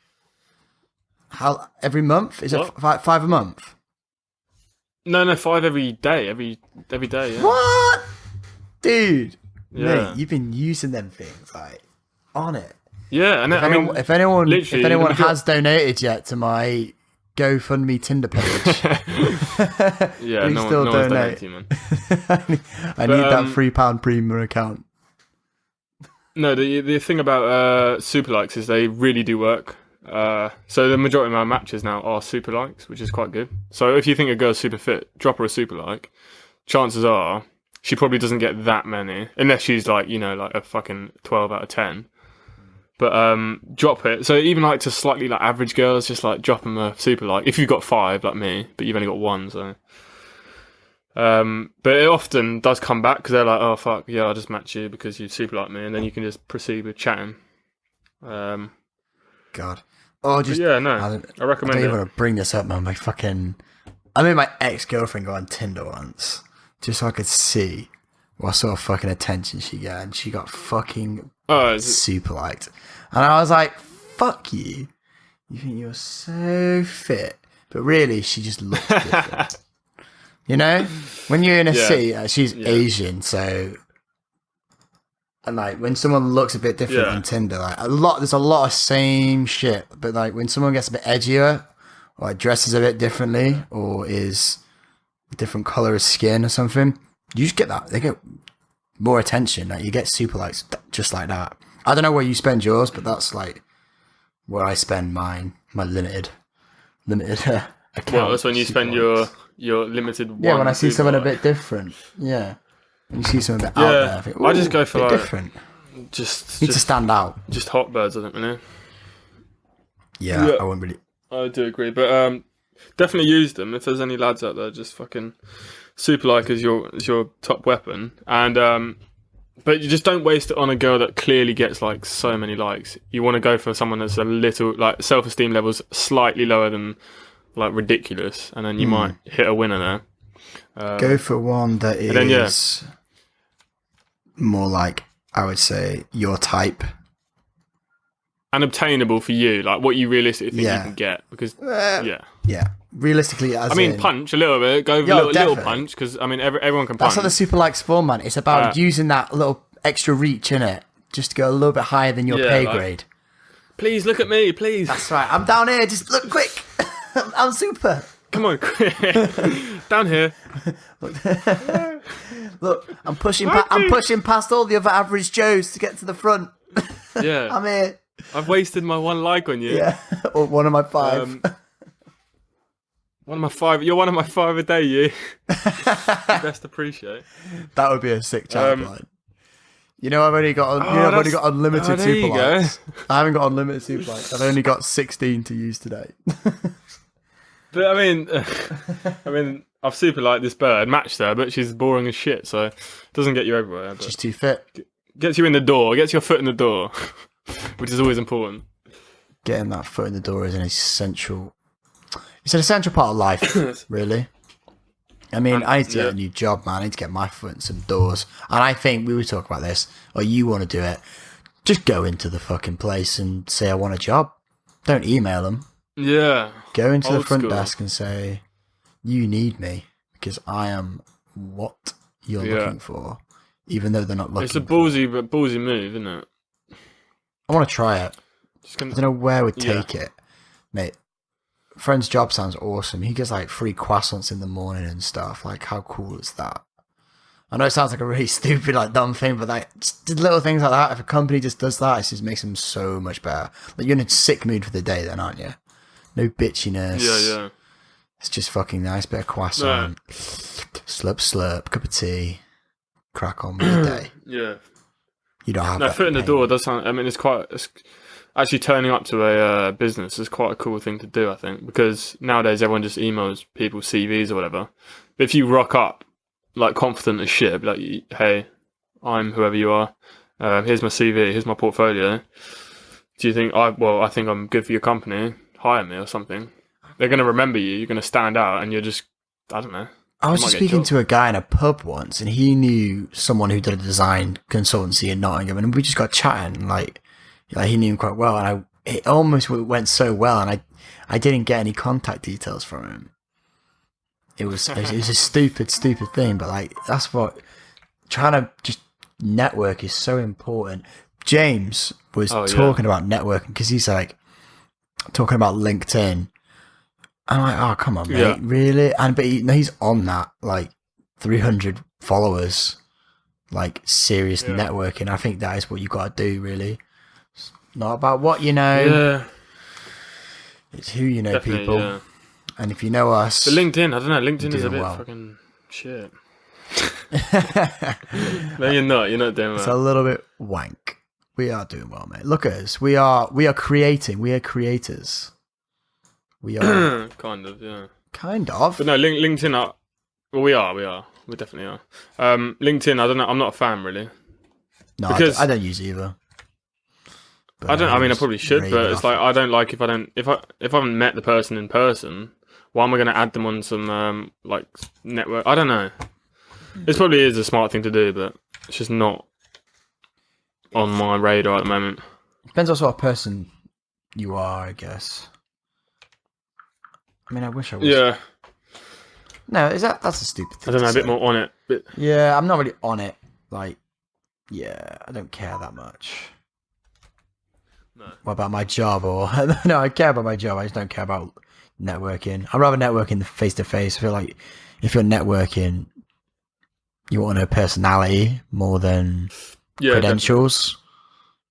How every month? Is What? it 5 a month? No, 5 every day. Every day. Yeah. What? Dude. Yeah. Mate, you've been using them things, like, on it. Yeah, and If anyone literally, has donated yet to my GoFundMe Tinder page, yeah, please no still one's donate. donating, man. I need that £3 premium account. No, the thing about super likes is they really do work. So the majority of my matches now are super likes, which is quite good. So if you think a girl's super fit, drop her a super like. Chances are she probably doesn't get that many, unless she's like like a fucking 12 out of 10. But drop it. So even like to slightly like average girls, just like drop them a super like. If you've got 5 like me, but you've only got 1, so. But it often does come back because they're like, oh fuck, yeah, I'll just match you because you super like me, and then you can just proceed with chatting. God. Oh, just yeah, no, I recommend I don't it. even want to bring this up, man. I made my ex-girlfriend go on Tinder once just so I could see what sort of fucking attention she got, and she got fucking super liked. And I was like, fuck you. You think you're so fit, but really, she just looks different. You know, when you're in a city, she's Asian, so. And like when someone looks a bit different on Tinder, like there's a lot of same shit. But like when someone gets a bit edgier, or like dresses a bit differently, or is a different color of skin or something, you just get that. They get more attention. Like you get super likes just like that. I don't know where you spend yours, but that's like where I spend mine. My limited account. Well, that's when you spend your limited. Yeah, when I see someone a bit different. Yeah. You see something a bit out there. I think, I just go for like different. Just Need to stand out. Just hot birds, I think, you know. Yeah, I wouldn't really. I do agree, but definitely use them if there's any lads out there. Just fucking super like is your top weapon, and but you just don't waste it on a girl that clearly gets like so many likes. You want to go for someone that's a little like self-esteem levels slightly lower than like ridiculous, and then you might hit a winner there. Go for one that is more like, I would say, your type. And obtainable for you, like what you realistically think you can get. Because, Yeah. Realistically, I mean, punch a little bit. Go little punch, because, I mean, everyone can punch. That's what the super likes for, man. It's about using that little extra reach, innit? Just to go a little bit higher than your pay grade. Please, look at me, please. That's right. I'm down here. Just look quick. I'm super. Come on, quick. Down here. Look, I'm pushing past all the other average Joes to get to the front. Yeah. I'm here. I've wasted my 1 like on you. Yeah, or one of my 5. One of my 5. You're one of my 5 a day, you. Best appreciate. That would be a sick chat line. You know, I've only got unlimited super likes. I haven't got unlimited super likes. I've only got 16 to use today. But I mean, I've super liked this bird, matched her, but she's boring as shit, so it doesn't get you everywhere. But She's too fit. Gets you in the door, gets your foot in the door, which is always important. Getting that foot in the door is it's an essential part of life, really. I mean, I need to get a new job, man. I need to get my foot in some doors. And I think we were talking about this, or you want to do it, just go into the fucking place and say, I want a job. Don't email them. Yeah. Go into the front desk and say, you need me because I am what you're looking for, even though they're not looking. It's a ballsy move, isn't it? I want to try it. I don't know where we'd take it, mate. Friend's job sounds awesome. He gets like free croissants in the morning and stuff. Like, how cool is that? I know it sounds like a really stupid, like dumb thing, but like just little things like that. If a company just does that, it just makes them so much better. Like you're in a sick mood for the day, then, aren't you? No bitchiness. Yeah. It's just fucking nice bit of croissant. Yeah. Slurp, cup of tea, crack on with the day. Yeah. You don't have that foot in the door does sound. I mean, it's actually turning up to a business is quite a cool thing to do, I think, because nowadays everyone just emails people CVs or whatever. But if you rock up like confident as shit, like, hey, I'm whoever you are. Here's my CV. Here's my portfolio. Do you think I think I'm good for your company? Hire me or something. They're going to remember you. You're going to stand out, and you're just, I don't know. I was just speaking to a guy in a pub once, and he knew someone who did a design consultancy in Nottingham, and we just got chatting. Like he knew him quite well, and it almost went so well, and I didn't get any contact details from him. It was a stupid thing, but like that's what trying to just network is so important. James was talking about networking because he's like talking about LinkedIn. I'm like, oh come on, mate, really? But he's on that like 300 followers, like serious networking. I think that is what you got to do, really. It's not about what you know. It's who you know, definitely, people. Yeah. And if you know us, but LinkedIn, I don't know. LinkedIn is a bit fucking shit. No, you're not. You're not doing well. It's a little bit wank. We are doing well, mate. Look at us. We are creating. We are creators. We are Kind of, yeah. kind of. But no, LinkedIn. Well, we are. We definitely are. LinkedIn. I don't know. I'm not a fan really. No, because I don't use either. But I don't. I mean, I just probably should, rave but it it's off. like I don't like if I haven't met the person in person. Why am I going to add them on some like network? I don't know. This probably is a smart thing to do, but it's just not on my radar at the moment. Depends on what sort of person you are, I guess. I mean, I wish I was. Yeah, No, that's a stupid thing. I don't know. to A bit say. more on it. But Yeah, I'm not really on it. Like, yeah, I don't care that much. no. What about my job? Or no, I care about my job. I just don't care about networking. I'd rather network in face to face. I feel like if you're networking, you want a personality more than Yeah, credentials.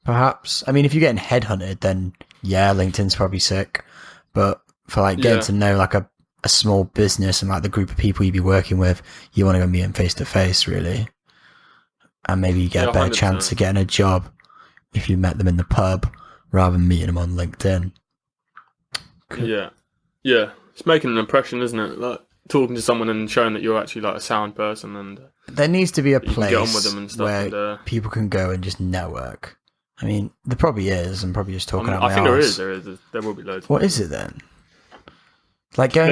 Perhaps. I mean, if you're getting headhunted, then yeah, LinkedIn's probably sick. But for like getting Yeah. to know like a small business and like the group of people you'd be working with, you want to go meet them face to face, really. And maybe you get Yeah, a better 100%. chance of getting a job if you met them in the pub rather than meeting them on LinkedIn. Yeah. It's making an impression, isn't it? Like talking to someone and showing that you're actually like a sound person, and There needs to be a you can place get on with them and stuff. where And, people can go and just network. I mean, there probably is. I'm probably just talking out my I think arse. there is. There will be loads. What is it then? Like going.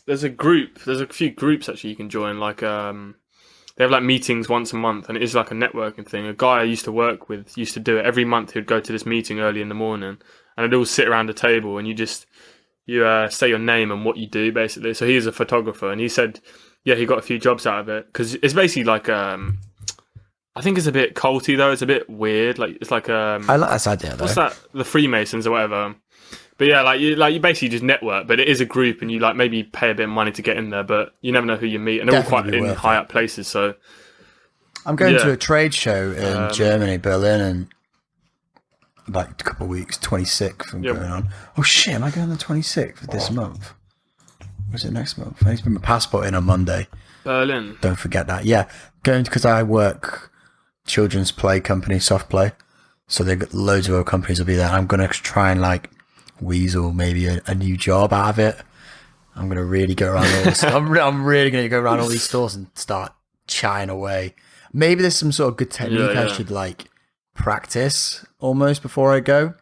There's a group. There's a few groups actually you can join. Like they have like meetings once a month, and it is like a networking thing. A guy I used to work with used to do it every month. He'd go to this meeting early in the morning, and they'd all sit around a table, and you say your name and what you do basically. So he's a photographer, and he said, yeah, he got a few jobs out of it because it's basically like I think it's a bit culty though. It's a bit weird. Like it's like I like this idea though. what's that? The Freemasons or whatever. But yeah, you basically just network, but it is a group, and you like maybe pay a bit of money to get in there, but you never know who you meet, and they're all Definitely quite in worth high it. up places. So I'm going Yeah. to a trade show in Germany, Berlin, in like a couple of weeks. 26th, I'm Yeah. going on. Oh shit, am I going on the 26th of this month? Or is it next month? I need to put my passport in on Monday. Berlin, Don't forget that. Yeah, going because I work children's play company, soft play. So they got loads of other companies will be there. I'm gonna try and like weasel maybe a new job out of it. I'm gonna really go around all this. I'm really gonna go around all these stores and start chatting away. Maybe there's some sort of good technique I Yeah. should like practice almost before I go.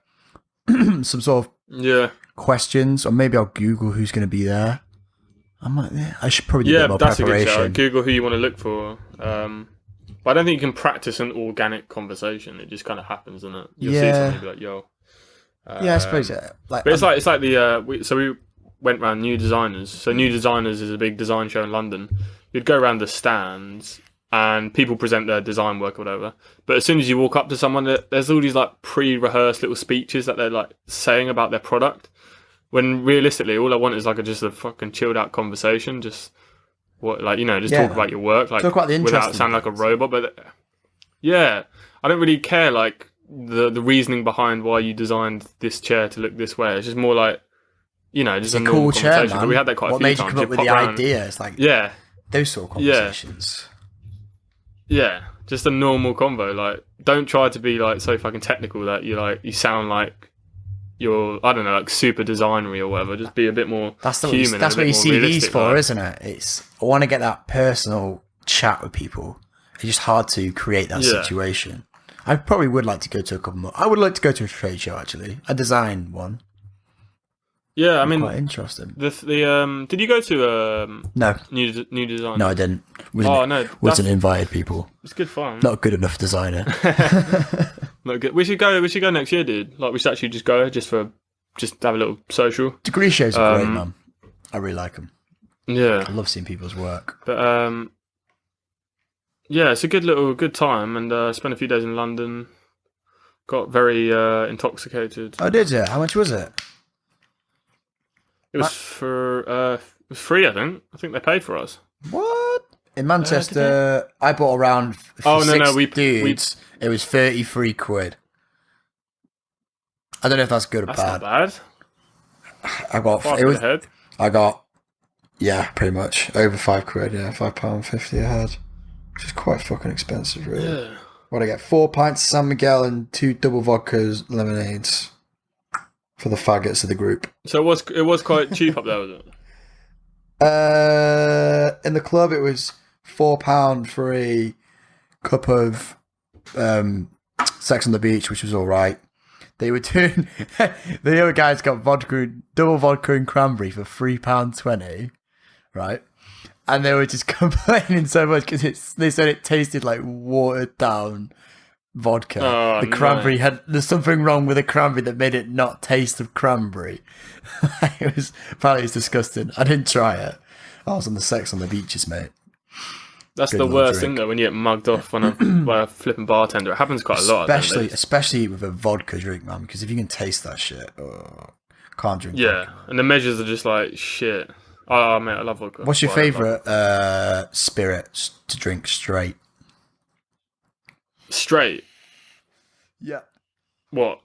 Some sort of yeah, questions, or maybe I'll Google who's gonna be there. I'm like, yeah, I should probably do a yeah. bit more That's a good preparation. shout. Google who you want to look for. But I don't think you can practice an organic conversation. It just kind of happens, isn't it? You'll see Yeah. something and be like, yo. Yeah, I suppose. Like, But it's like the we went around New Designers. So New Designers is a big design show in London. You'd go around the stands and people present their design work or whatever. But as soon as you walk up to someone, there's all these like pre-rehearsed little speeches that they're like saying about their product. When realistically, all I want is like just a fucking chilled out conversation. Just just Yeah. talk about your work, like Talk about the without interesting sounding like a things. robot. But yeah, I don't really care like the reasoning behind why you designed this chair to look this way. It's just more like just it's a a normal cool chair, conversation. man. But we had that quite What a few made you times. come up with pop the round- idea? It's like Yeah, those sort of Yeah. conversations. yeah, just a normal convo. Like, don't try to be like so fucking technical that you sound like you're like super designery or whatever. Just be a bit more That's human. that's and a what bit your more CV's realistic, for, like. isn't it? It's I want to get that personal chat with people. It's just hard to create that Yeah. situation. I probably would like to go to a couple more. I would like to go to a trade show actually. I designed one. Yeah, I mean, Quite interesting. did you go to No, new design? no, I didn't. Oh no, Wasn't invited people. it's good fun. Not a good enough designer. Not good. We should go next year, dude. Like, we should actually just go just have a little social. Degree shows are great, Um, man. I really like them. Yeah, I love seeing people's work. but yeah, it's a good time, and spent a few days in London. Got very intoxicated. Oh, did you? How much was it? It was free, I think. I think they paid for us. What? In Manchester, I bought around for six dudes. It was 33 quid. I don't know if that's good or That's bad. not bad. I got Five it quid was. a head. I got pretty much over £5. Yeah, £5.50 a head, which is quite fucking expensive, really. Yeah. What I get? 4 pints of San Miguel and 2 double vodkas, lemonades for the faggots of the group. So it was quite cheap up there, was it? In the club, it was £4 for a cup of Sex on the Beach, which was all right. They were doing the other guys got double vodka and cranberry for £3.20, right? And they were just complaining so much because they said it tasted like watered down vodka. Oh, the cranberry there's something wrong with the cranberry that made it not taste of cranberry. Apparently it's disgusting. I didn't try it. I was on the Sex on the Beaches, mate. That's Good the little worst drink. thing though, when you get mugged off by a flipping bartender. It happens quite a lot. Especially with a vodka drink, man, because if you can taste that shit, can't drink Yeah, vodka. and the measures are just like shit. Oh mate, I love vodka. What's your Well, I love favourite spirit to drink straight? straight? Yeah. What?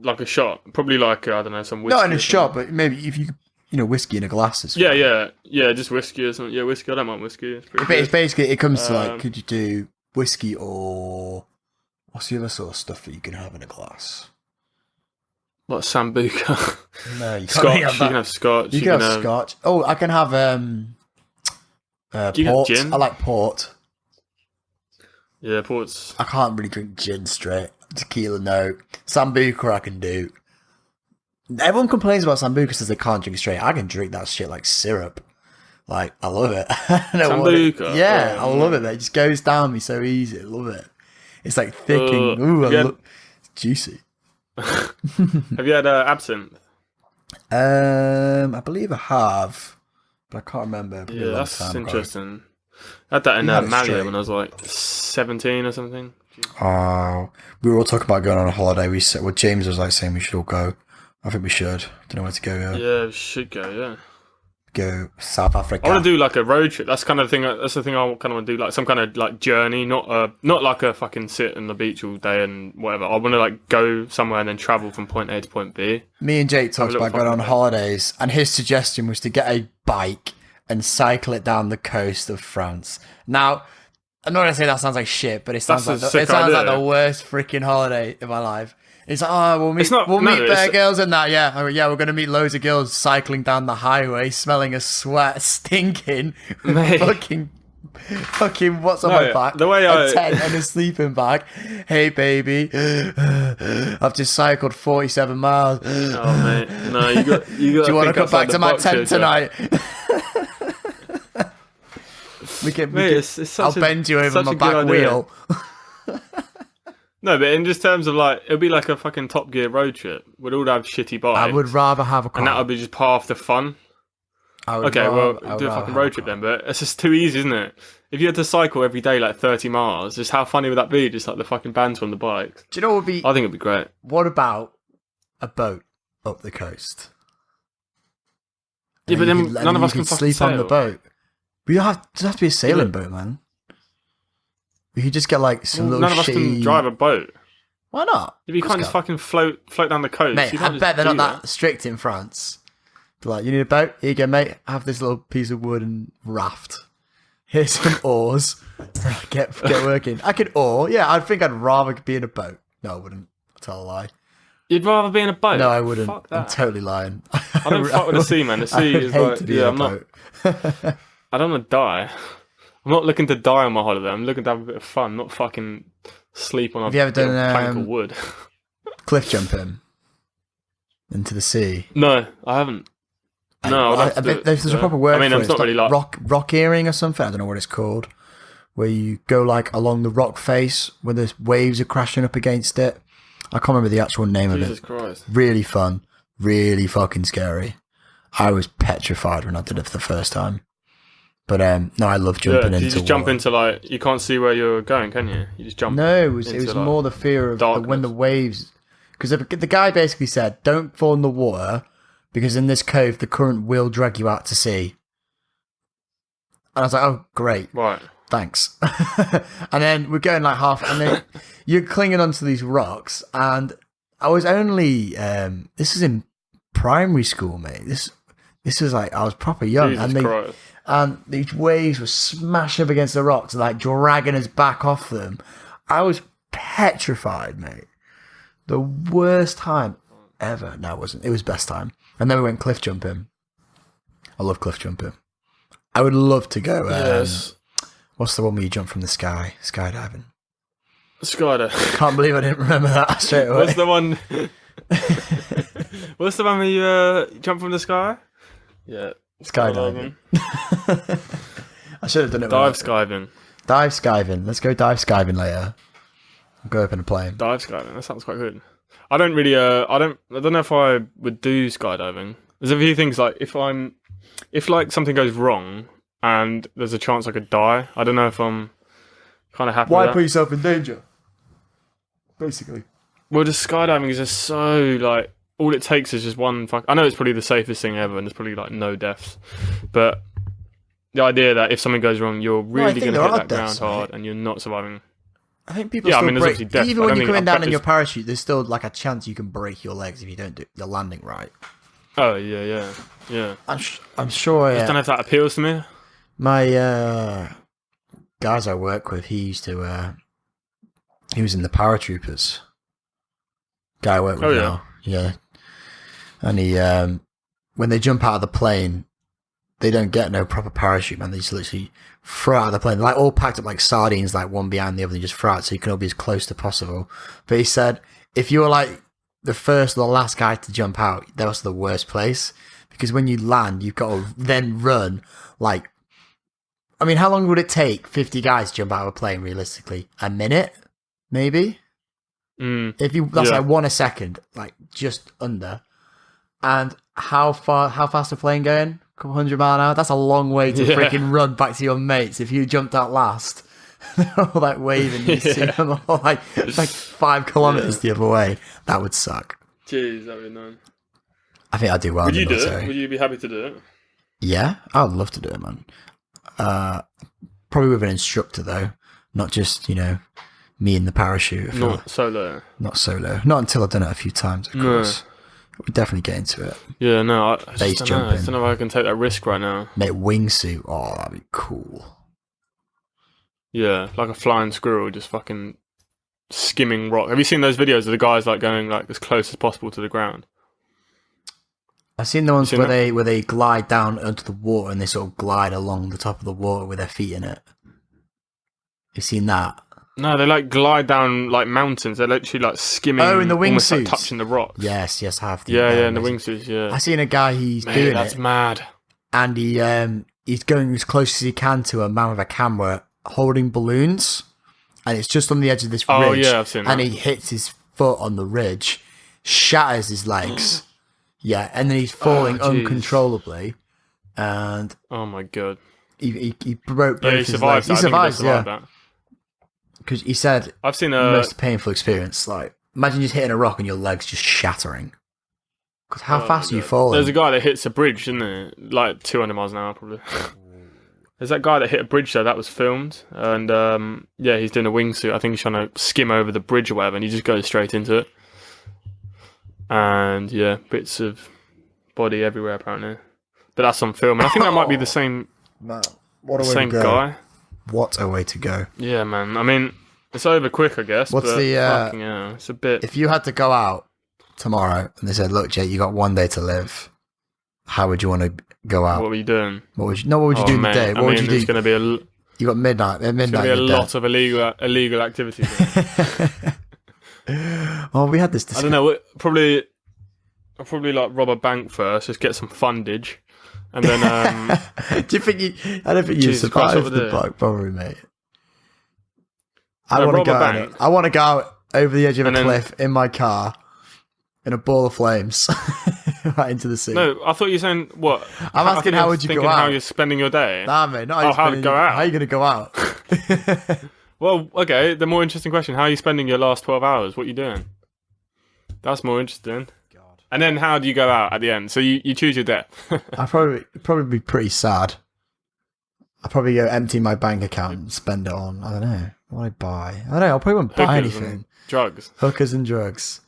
Like a shot? Probably like I don't know, some whiskey. Not in a or shot, something. but maybe if you whiskey in a glass is Yeah, fine. yeah, just whiskey or something. Yeah, whiskey. I don't mind whiskey. It's pretty But it's good. basically, it comes to like, could you do whiskey or what's the other sort of stuff that you can have in a glass? Like sambuca. No, you can't Scotch. really You have that. can have scotch. You can have scotch. Oh, I can have Do you have port. gin? I like port. Yeah, ports. I can't really drink gin straight. Tequila, no. Sambuca, I can do. Everyone complains about Sambuca says they can't drink straight. I can drink that shit like syrup. Like, I love it. I don't know what Sambuca? yeah, Oh, I love it. It just goes down me so easy. I love it. It's like thick and it's juicy. Have you had absinthe? I believe I have, but I can't remember. Probably a Yeah, long that's time ago. interesting. I had that in You had it Malia straight. when I was like 17 or something. Oh, we were all talking about going on a holiday. We said, well, James was like saying we should all go. I think we should. Don't know where to go. Yeah, we should go. Yeah, Go South Africa. I want to do like a road trip. That's kind of thing. That's the thing I kind of want to do. Like some kind of like journey, not like a fucking sit on the beach all day and whatever. I want to like go somewhere and then travel from point A to point B. Me and Jake talked Have a little about going on fun. holidays, and his suggestion was to get a bike and cycle it down the coast of France. Now, I'm not gonna say that sounds like shit, but it sounds That's like a sick it sounds like idea. the worst freaking holiday of my life. It's like, oh, we'll meet, It's not- we'll no, meet it's- bear girls and that. Yeah, oh, yeah, we're gonna meet loads of girls cycling down the highway, smelling of sweat, stinking, Mate. fucking what's on No, my back? the way a I- tent and a sleeping bag. Hey, baby, I've just cycled 47 miles. Oh mate, no, you got. Do you want to come back to my tent tonight? Mate, it's such I'll bend you over such my a good back idea. wheel. No, but in just terms of like, it'll be like a fucking Top Gear road trip. We'd all have shitty bikes. I would rather have a car. and that would be just half the fun. I would Okay, rather- I well, would do a rather fucking have road trip then, but it's just too easy, isn't it? If you had to cycle every day like 30 miles, just how funny would that be? Just like the fucking banter on the bikes. Do you know what would be? I think it'd be great. What about a boat up the coast? Yeah, And but you then could- none and of you us can could fucking sleep on the sail. boat. We don't have to be a sailing but- boat, man. We could just get like some Well, little none of us shitty... can drive a boat. Why not? If you Of course can't just can. fucking float down the coast. Mate, you I can't bet just they're do not that strict in France. They're like, you need a boat? Here you go, mate. Have this little piece of wood and raft. Here's some oars. Get working. I could oar. Yeah, I think I'd rather be in a boat. No, I wouldn't. I'll tell a lie. You'd rather be in a boat? No, I wouldn't. Fuck I'm that. totally lying. I don't fuck with the sea, man. The I sea would is hate like, to be yeah, in I'm a not. boat. I don't want to die. I'm not looking to die on my holiday. I'm looking to have a bit of fun, not fucking sleep on a Have you ever little done, plank of wood. Cliff jumping into the sea. No, I haven't. No, I'd have to do it, there's a yeah. proper word I mean, for it. it's not like really like rock earring or something. I don't know what it's called. Where you go like along the rock face when the waves are crashing up against it. I can't remember the actual name of Jesus it. Christ. Really fun. Really fucking scary. I was petrified when I did it for the first time. But no, I love Yeah, jumping you into just jump water. into like you can't see where you're going, can you? You just jump. No, it was into, like, more the fear of when the darkness. waves. Because the guy basically said, "Don't fall in the water, because in this cove the current will drag you out to sea." And I was like, "Oh, great, Right. thanks." And then we're going like half, and then you're clinging onto these rocks. And I was only this is in primary school, mate. This was like I was proper young, Jesus and Christ. and these waves were smashing up against the rocks, like dragging us back off them. I was petrified, mate. The worst time ever. No, it wasn't. It was best time. And then we went cliff jumping. I love cliff jumping. I would love to go. Yes. What's the one where you jump from the sky? Skydiving. Skydive. Can't believe I didn't remember that straight away. What's the one? What's the one where you jump from the sky? Yeah. Skydiving. I should have done it. Dive skiving. Dive skiving. Let's go dive skiving later. I'll go up in a plane. Dive skiving. That sounds quite good. I don't really. I don't know if I would do skydiving. There's a few things like if like something goes wrong and there's a chance I could die. I don't know if I'm kind of happy. Why with put that. yourself in danger? Basically. Well, just skydiving is just so like all it takes is just one. I know it's probably the safest thing ever, and there's probably like no deaths, but the idea that if something goes wrong, you're really going to hit that ground hard, and you're not surviving. I think people Yeah, I still mean, there's break. obviously death, Even but I when don't you're coming think- down in your parachute, there's still like a chance you can break your legs if you don't do your landing right. Oh yeah. I'm sure. I don't know if that appeals to me. My guys I work with, he used to. He was in the paratroopers. Guy I work with Oh, yeah. now, yeah. And he, when they jump out of the plane, they don't get no proper parachute, man. They just literally throw out of the plane. They're like all packed up like sardines, like one behind the other. They just throw out so you can all be as close to possible. But he said, if you were like the first or the last guy to jump out, that was the worst place. Because when you land, you've got to then run like, I mean, how long would it take 50 guys to jump out of a plane realistically? A minute? Maybe? If you that's Yeah. like 1 second, like just under. And how fast a plane going? A couple 100 mph? That's a long way to Yeah. freaking run back to your mates if you jumped out last. They're all like waving, you see them all like 5 kilometers the other way. That would suck. Jeez, that would be annoying. I think I'd do well Would in you the do military. it? Would you be happy to do it? Yeah, I'd love to do it, man. Probably with an instructor though, not just, me in the parachute. Not solo. Not solo. Not until I've done it a few times, of course. We'd definitely get into it. Yeah, no. I Base just don't know. I just jumping. don't know if I can take that risk right now. Mate, wingsuit. Oh, that'd be cool. Yeah, like a flying squirrel, just fucking skimming rock. Have you seen those videos of the guys like going like as close as possible to the ground? I've seen the ones seen where that? where they glide down onto the water and they sort of glide along the top of the water with their feet in it. You've seen that? No, they like glide down like mountains. They're literally like skimming. Oh, in the almost, like, wingsuits. touching the rocks. Yes, I have. Yeah, in the wingsuits. Yeah. I seen a guy. He's Mate, doing that's it, mad. and he's going as close as he can to a man with a camera holding balloons, and it's just on the edge of this ridge. Oh, yeah, I've seen and that. he hits his foot on the ridge, shatters his legs. Yeah, and then he's falling Oh, jeez. uncontrollably, and Oh my god. he broke both Yeah, he his survives. legs. That. He I think survives, survived yeah. that. Because he said I've seen the most painful experience. Like, imagine just hitting a rock and your legs just shattering. Because how Oh fast are my you God. falling? There's a guy that hits a bridge, isn't there? Like 200 miles an hour, probably. There's that guy that hit a bridge though. That was filmed, and yeah, he's doing a wingsuit. I think he's trying to skim over the bridge or whatever, and he just goes straight into it. And yeah, bits of body everywhere apparently. But that's on film, and I think that might be the same Man, what a way same to go. guy. What a way to go. Yeah, man. I mean, it's over quick, I guess. What's but the, fucking hell, it's a bit. If you had to go out tomorrow and they said, look, Jake, you got one day to live, how would you want to go out? What were you doing? What would you do in the mate, day? What would you It's do? going to be You got midnight. At it's midnight, gonna be a you're lot of illegal activities. dead. Well, we had this I discussion. don't know. I'll probably like rob a bank first, just get some fundage, and then Do you think I don't think you Jesus Christ, survive what would the it? bug, probably, mate. I No, want to rob a go. bank. I want to go out over the edge of a And then- cliff in my car in a ball of flames, right into the sea. no. I thought you were saying what? I'm asking how would you go thinking How out? you're spending your day? Nah, mate. Not Oh, how to you go out? How are you going to go out? Well, okay. The more interesting question: how are you spending your last 12 hours? What are you doing? That's more interesting. God. And then how do you go out at the end? So you choose your death. I'd probably be pretty sad. I'd probably go empty my bank account and spend it on, I don't know, what would I buy? I don't know, I probably won't buy Hookers anything. and drugs. Hookers and drugs.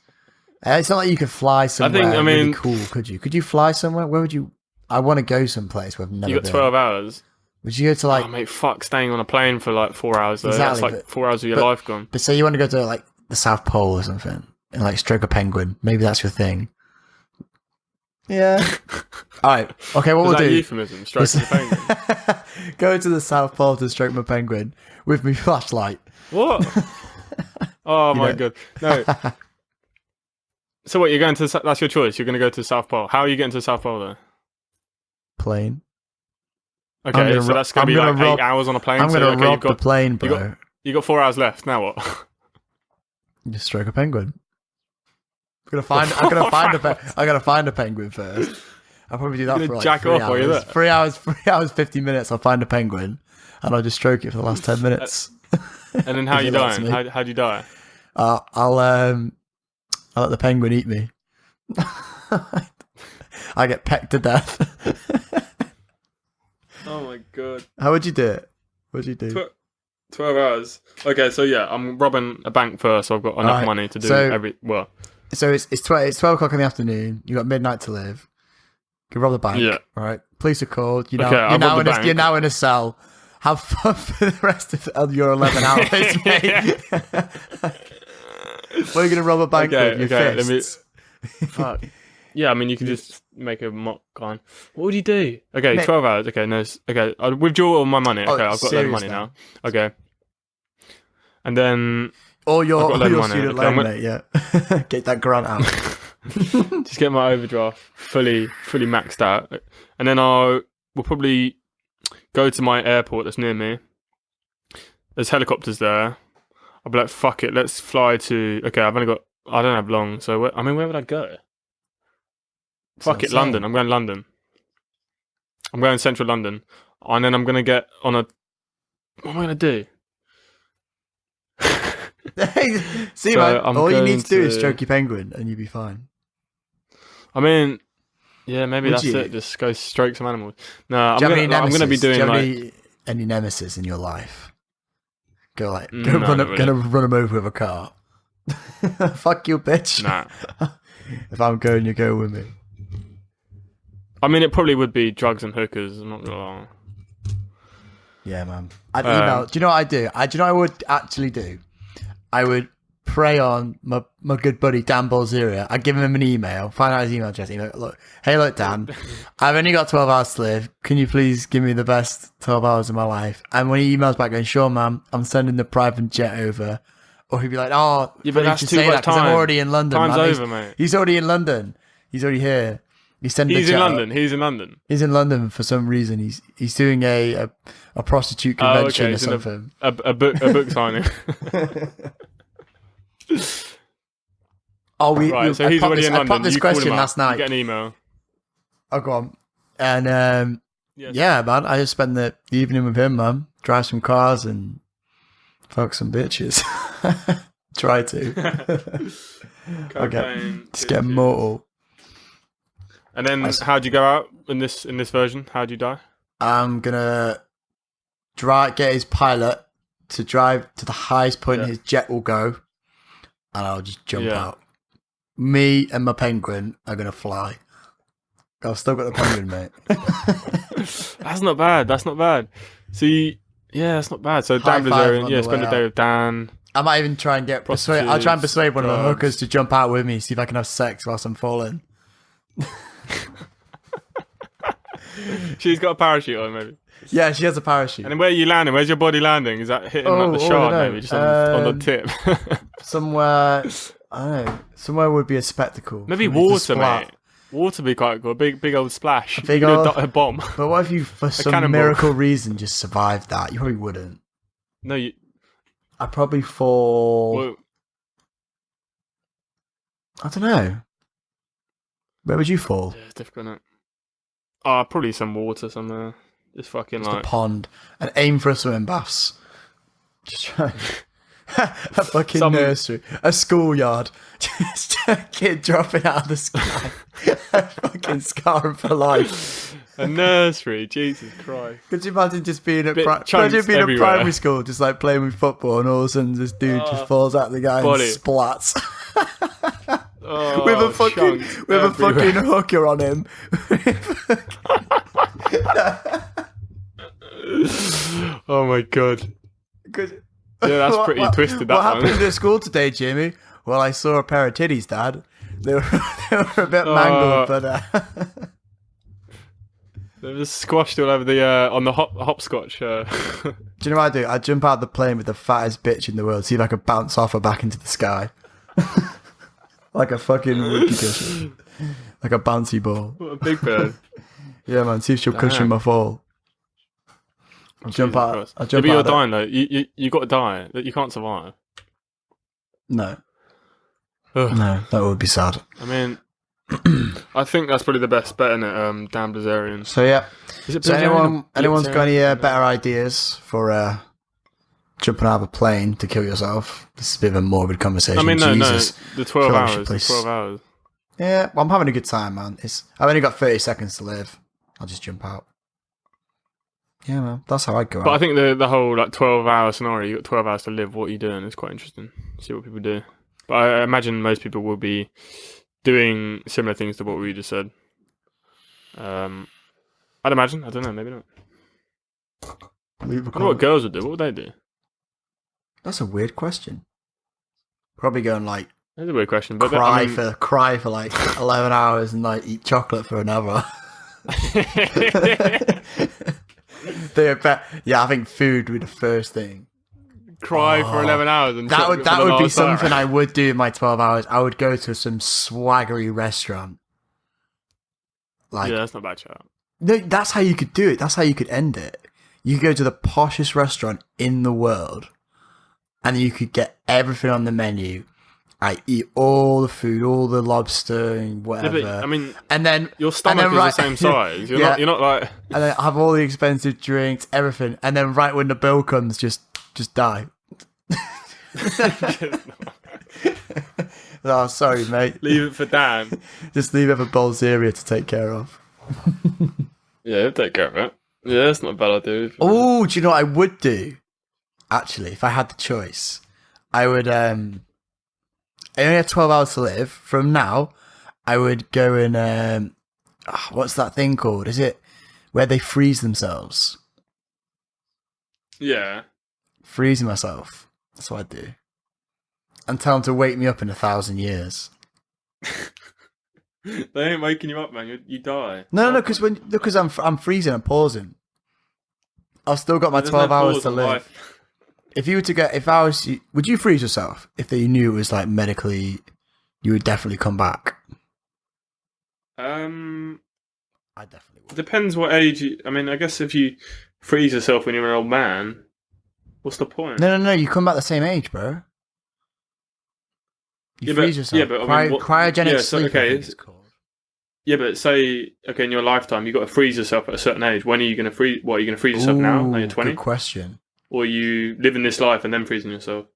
It's not like you could fly somewhere I really mean- cool, could you? Could you fly somewhere? Where would you... I want to go someplace where I've never You got been. 12 hours. Would you go to like? Oh, mate, fuck staying on a plane for like 4 hours though. Exactly, That's like but- 4 hours of your but- life gone. But say you want to go to like the South Pole or something, and like stroke a penguin. Maybe that's your thing. Yeah. All right. Okay. What Is we'll that do? euphemism? Stroking the penguin. Go to the South Pole to stroke my penguin with my flashlight. What? Oh my god. No. So what? You're going to? That's your choice. You're going to go to the South Pole. How are you getting to the South Pole though? Plane. Okay, so that's going to be like 8 hours on a plane. I'm so, gonna okay, rob the plane, bro. You got 4 hours left. Now what? Just stroke a penguin. I'm gonna find a penguin first. I'll probably do that for like jack 3 off while you're hours. there. 3 hours, 50 minutes. I'll find a penguin, and I'll just stroke it for the last 10 minutes. And then how If you it lets dying? me. How do you die? I'll let the penguin eat me. I get pecked to death. Oh my god. How would you do it? What'd you do? 12 hours. Okay, so yeah, I'm robbing a bank first, so I've got enough Alright, money to do so- well. So it's 12 o'clock in the afternoon. You got midnight to live. You can rob the bank. Yeah. Right. Police are called. Okay, I'll rob the bank. You're now in a cell. Have fun for the rest of your 11 hours, mate. What are you gonna rob a bank with? Your fists? Fuck. Yeah, I mean, you can just make a mock gun. What would you do? Okay, Mate. 12 hours. Okay, no. Okay, I'll withdraw all my money. Okay, I've got a load of money serious now. Okay. And then Or your I've got a load of money. student Okay, I'm loan, gonna- mate. Yeah. Get that grant out. just get my overdraft fully maxed out. And then we'll probably go to my airport that's near me. There's helicopters there. I'll be like, fuck it, let's fly to... Okay, I don't have long, so where would I go? Fuck it, London. I'm going London. I'm going central London. And then I'm going to get on a... What am I going to do? See, So man, I'm all you going need to do is to- stroke your penguin and you'll be fine. I mean... Yeah, maybe Would that's you? it. Just go stroke some animals. No, I'm Do you have any going to be nemesis? Do doing you have like... any nemesis in your life? Go like, No, go not really. gonna run him over with a car. Fuck you, bitch. Nah. If I'm going, you go with me. I mean, it probably would be drugs and hookers. I'm not going to lie. Yeah, man. I'd email. Do you know what I'd do? Do you know what I would actually do? I would prey on my good buddy Dan Balzeria. I'd give him an email, find out his email address. Look, Dan, I've only got 12 hours to live. Can you please give me the best 12 hours of my life? And when he emails back going, sure, man, I'm sending the private jet over. Or he'd be like, oh, Yeah, but funny that's you too say much that 'cause I'm time. already in London. Time's man. over, mate. He's already in London. He's already here. He's He's in London. He's in London. He's in London for some reason. He's doing a prostitute convention or He's in something. a book signing. Oh, Right, so he's already in I London. popped this You call him question up, last you night. get an email. Oh, go on. And Yes. yeah, man, I just spend the evening with him, man. Drive some cars and fuck some bitches. Try to. Cocaine, Just get bitches. mortal. And then, how'd you go out in this version? How'd you die? I'm gonna get his pilot to drive to the highest point his jet will go, and I'll just jump out. Me and my penguin are gonna fly. I've still got the penguin, mate. That's not bad. That's not bad. See, yeah, that's not bad. So High Dan five Blazarian, on yeah, the spend way a day out. with Dan. I might even try and persuade. I'll try and persuade one of the drugs. hookers to jump out with me, see if I can have sex whilst I'm falling. She's got a parachute on, maybe. Yeah, she has a parachute. And then where are you landing? Where's your body landing? Is that hitting like the I shard, don't know. maybe, just on the tip? Somewhere, I don't know. Somewhere would be a spectacle. Maybe for me to water, splat. mate. Water would be quite cool. Big old splash. big You could old- do a bomb. But what if you, for some cannonball. miracle reason, just survived that? You probably wouldn't. No, you. I'd probably fall. Well, I don't know. Where would you fall? yeah, it's difficult, isn't it? Oh, probably some water somewhere. Just fucking Just like. a pond. And aim for a swimming baths. Just try. A fucking Some- nursery. A schoolyard. Just a kid dropping out of the sky. Fucking scar him for life. A nursery, Jesus Christ. Could you imagine just being at Chunks imagine being at everywhere. primary school, just like playing with football, and all of a sudden this dude just falls out the guy body. and splats Oh, with a fucking chunks with a everywhere. fucking hooker on him. Oh my god. Yeah, that's pretty twisted. That what one. happened at school today, Jimmy? Well, I saw a pair of titties, Dad. They were a bit mangled, but They were squashed all over the on the hopscotch. do you know what I do? I jump out of the plane with the fattest bitch in the world, see if I can bounce off her back into the sky. Like a fucking whoopee cushion. Like a bouncy ball. What a big bird. Yeah, man, see if she'll cushion my fall. I'll jump out. I'll jump but you're out. dying though. You got to die. You can't survive. No. Ugh. No, that would be sad. I mean, I think that's probably the best bet in it. Damn Blazarian. So yeah. Is it So Blazarian or anyone's got any Blazarian? better ideas for jumping out of a plane to kill yourself? This is a bit of a morbid conversation. I mean, no, Jesus. the 12 Feel like we should hours. play The 12 hours. Yeah, well, I'm having a good time, man. I've only got 30 seconds to live. I'll just jump out. Yeah, man. That's how I go But out. I think the whole 12-hour scenario, you got 12 hours to live. What are you doing? It's quite interesting. See what people do. But I imagine most people will be doing similar things to what we just said. I'd imagine. I don't know. Maybe not. Leave a I wonder what girls would do. What would they do? That's a weird question. Probably going like That's a weird question. But cry for like 11 hours and like eat chocolate for an hour. Yeah, I think food would be the first thing. cry for 11 hours. And That would be last hour. something I would do in my 12 hours. I would go to some swaggery restaurant. Like, Yeah, that's not a bad shout. no, that's how you could do it. That's how you could end it. You could go to the poshest restaurant in the world, and you could get everything on the menu. I eat all the food, all the lobster and Yeah, whatever. but, I mean, and then your stomach and is then the same size. You're Yeah. not. You're not like. and then have all the expensive drinks, everything, and then right when the bill comes, just die. Oh, sorry, mate. Leave it for Dan. Just leave it for Bolzeria to take care of. Yeah, he'll take care of it. Yeah, that's not a bad idea. Oh, do you know what I would do? Actually, if I had the choice, I would. I only have 12 hours to live. From now, I would go and what's that thing called? Is it where they freeze themselves? Yeah. Freezing myself. That's what I'd do. And tell them to wake me up in 1,000 years. They ain't waking you up, man. You die. No, because I'm freezing and pausing. I've still got my There's 12 no hours pause to in live. life. If you were to get, if I was, would you freeze yourself if you knew it was like medically, you would definitely come back? I definitely would. Depends what age. I mean, I guess if you freeze yourself when you're an old man, what's the point? No, you come back the same age, bro. You freeze yourself. Yeah, but I mean, cryogenic sleep. Okay, I think it's called. yeah, but say okay, in your lifetime, you got to freeze yourself at a certain age. When are you going to freeze? What are you going to freeze yourself now? When you're 20, Good question. or are you living this life and then freezing yourself?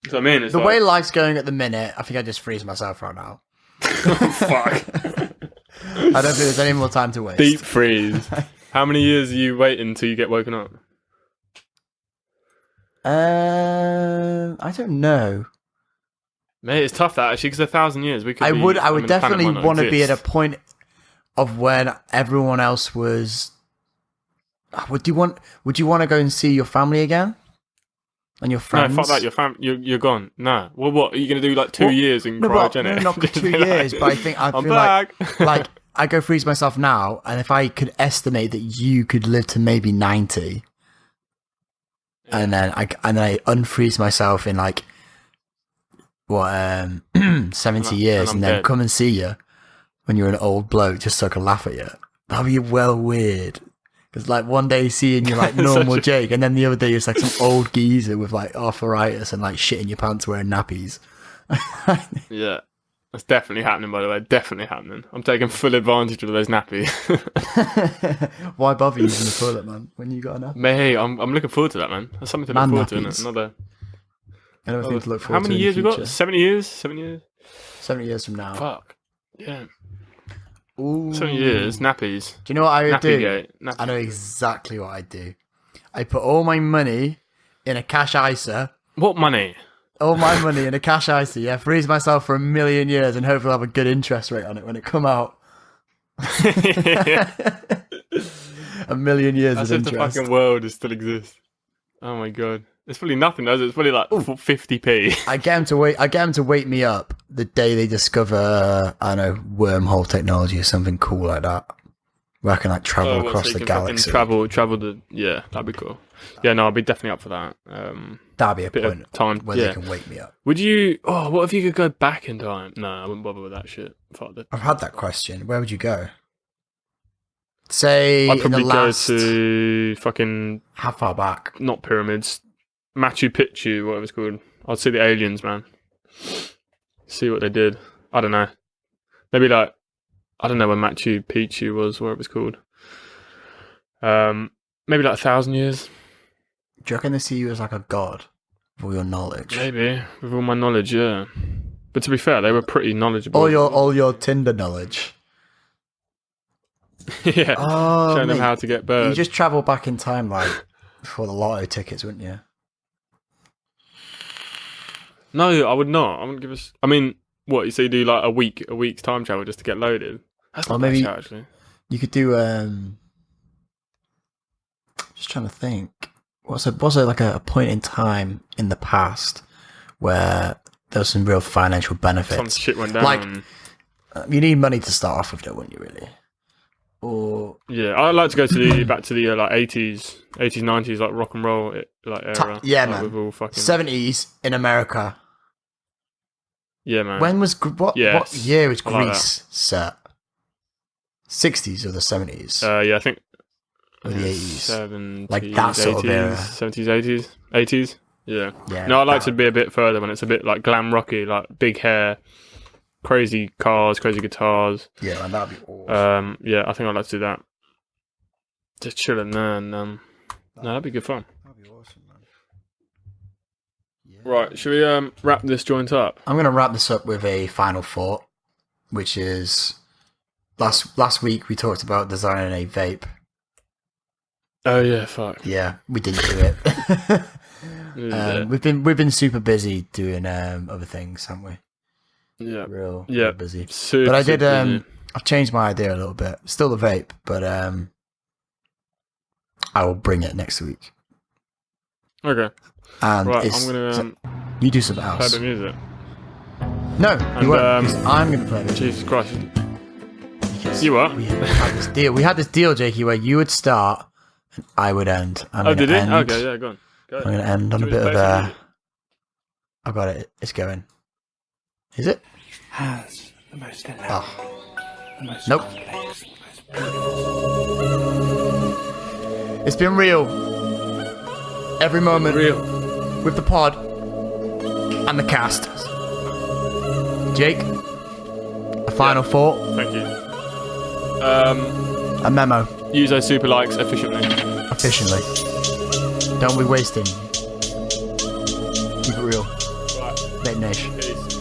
So I mean, it's The like, way life's going at the minute, I think I just freeze myself right now. fuck. I don't think there's any more time to waste. Deep freeze. How many years are you waiting until you get woken up? I don't know. Mate, it's tough that actually because 1,000 years we could. I would the planet definitely might not want to be at a exist. point of when everyone else was. Would you want to go and see your family again? And your friends? No, fuck that. You're gone. Nah. Well, what are you gonna do? Like 2 years in No, cryogenic? no, not for 2 years, but I think I I'm feel back. like I go freeze myself now, and if I could estimate that you could live to maybe 90, and then I unfreeze myself in like 70 years, I'm and then dead. come and see you when you're an old bloke, just so I can laugh at you. That'd be well weird. Because like one day seeing you like normal Jake, and then the other day it's like some old geezer with like arthritis and like shit in your pants wearing nappies. Yeah, that's definitely happening. By the way, definitely happening. I'm taking full advantage of those nappies. Why bother using the toilet, man, when you got enough? Mate, I'm looking forward to that, man. That's something to Man look forward nappies. to. Another. Another thing to look How forward to. many in years the we got? future. 70 years. 70 years. 70 years from now. Fuck. Yeah. Ooh. 70 years. Nappies. Do you know what I would Nappy do? gate. Nappy I know gate. exactly what I'd do. I put all my money in a cash ISA. What money? All my money in a cash ISA, yeah. Freeze myself for 1,000,000 years and hopefully I'll have a good interest rate on it when it come out. a million years As of if the interest. fucking world still exists. Oh my god. It's probably nothing, does it? It's probably like 50p. I get him to wake me up the day they discover, I don't know, wormhole technology or something cool like that. Where I can like travel across so you the can galaxy. fucking travel the. Yeah, that'd be cool. Yeah, no, I'd be definitely up for that. That'd be a Bit point of time. where Yeah. they can wake me up. Would you? Oh, what if you could go back in time? No, I wouldn't bother with that shit. Fuck that. I've had that question. Where would you go? Say I'd in the probably go last to fucking how far back? not pyramids, Machu Picchu, whatever it's called. I'd see the aliens, man. See what they did. I don't know. Maybe like I don't know when Machu Picchu was, whatever it's called. Maybe like 1,000 years. Do you reckon they see you as like a god with all your knowledge? Maybe with all my knowledge, yeah. But to be fair, they were pretty knowledgeable. All your Tinder knowledge. Yeah, Oh, showing them mate, how to get you birds. just travel back in time like for the lotto tickets, wouldn't you? No, I would not. I wouldn't give us. I mean, what you say? You do like a week's time travel just to get loaded. That's not Or maybe- bad shout, actually. You could do just trying to think. Was there like a point in time in the past where there was some real financial benefits? Some shit went down. Like, you need money to start off with, though, wouldn't you? Really? Or yeah, I'd like to go to the back to the like 80s, 90s, like rock and roll like era. yeah, like, man. With all fucking 70s in America. yeah, man. When was what Yes. year was I like Greece set? 60s or the 70s yeah, I think or the 80s? 70s, Like that sort of 80s, era. 70s, 80s. Yeah. Yeah. No, I'd like that to one. be a bit further when it's a bit like glam rocky, like big hair, crazy cars, crazy guitars. Yeah, man, that'd be awesome. Yeah, I think I'd like to do that. Just chilling there, and no, that'd be good fun. That'd be awesome, man. Yeah. Right, should we wrap this joint up? I'm going to wrap this up with a final thought, which is last week we talked about designing a vape. Oh yeah, fuck. Yeah, we didn't do it. Yeah. We've been super busy doing other things, haven't we? Yeah, Real busy. super, But I did. super busy. I've changed my idea a little bit. Still the vape, but I will bring it next week. Okay, And right. it's, I'm gonna you do something play else. the music. No, And, you won't. 'Cause I'm going to play it. Jesus Christ, Because you what? We had this deal. We had this deal, Jakey, where you would start and I would end. Oh, did it? Okay, yeah, go on. Go I'm going to end on a Should we bit of play some music? I've got it. It's going. Is it? Has the most elaborate, Oh. the most Nope. complex, the most beautiful. It's been real. Every moment. Real. With the pod. And the cast. Jake. A final thought. Thank you. A memo. Use those super likes efficiently. Efficiently. Don't be wasting. Keep it real. Right. Vape Nation. Peace.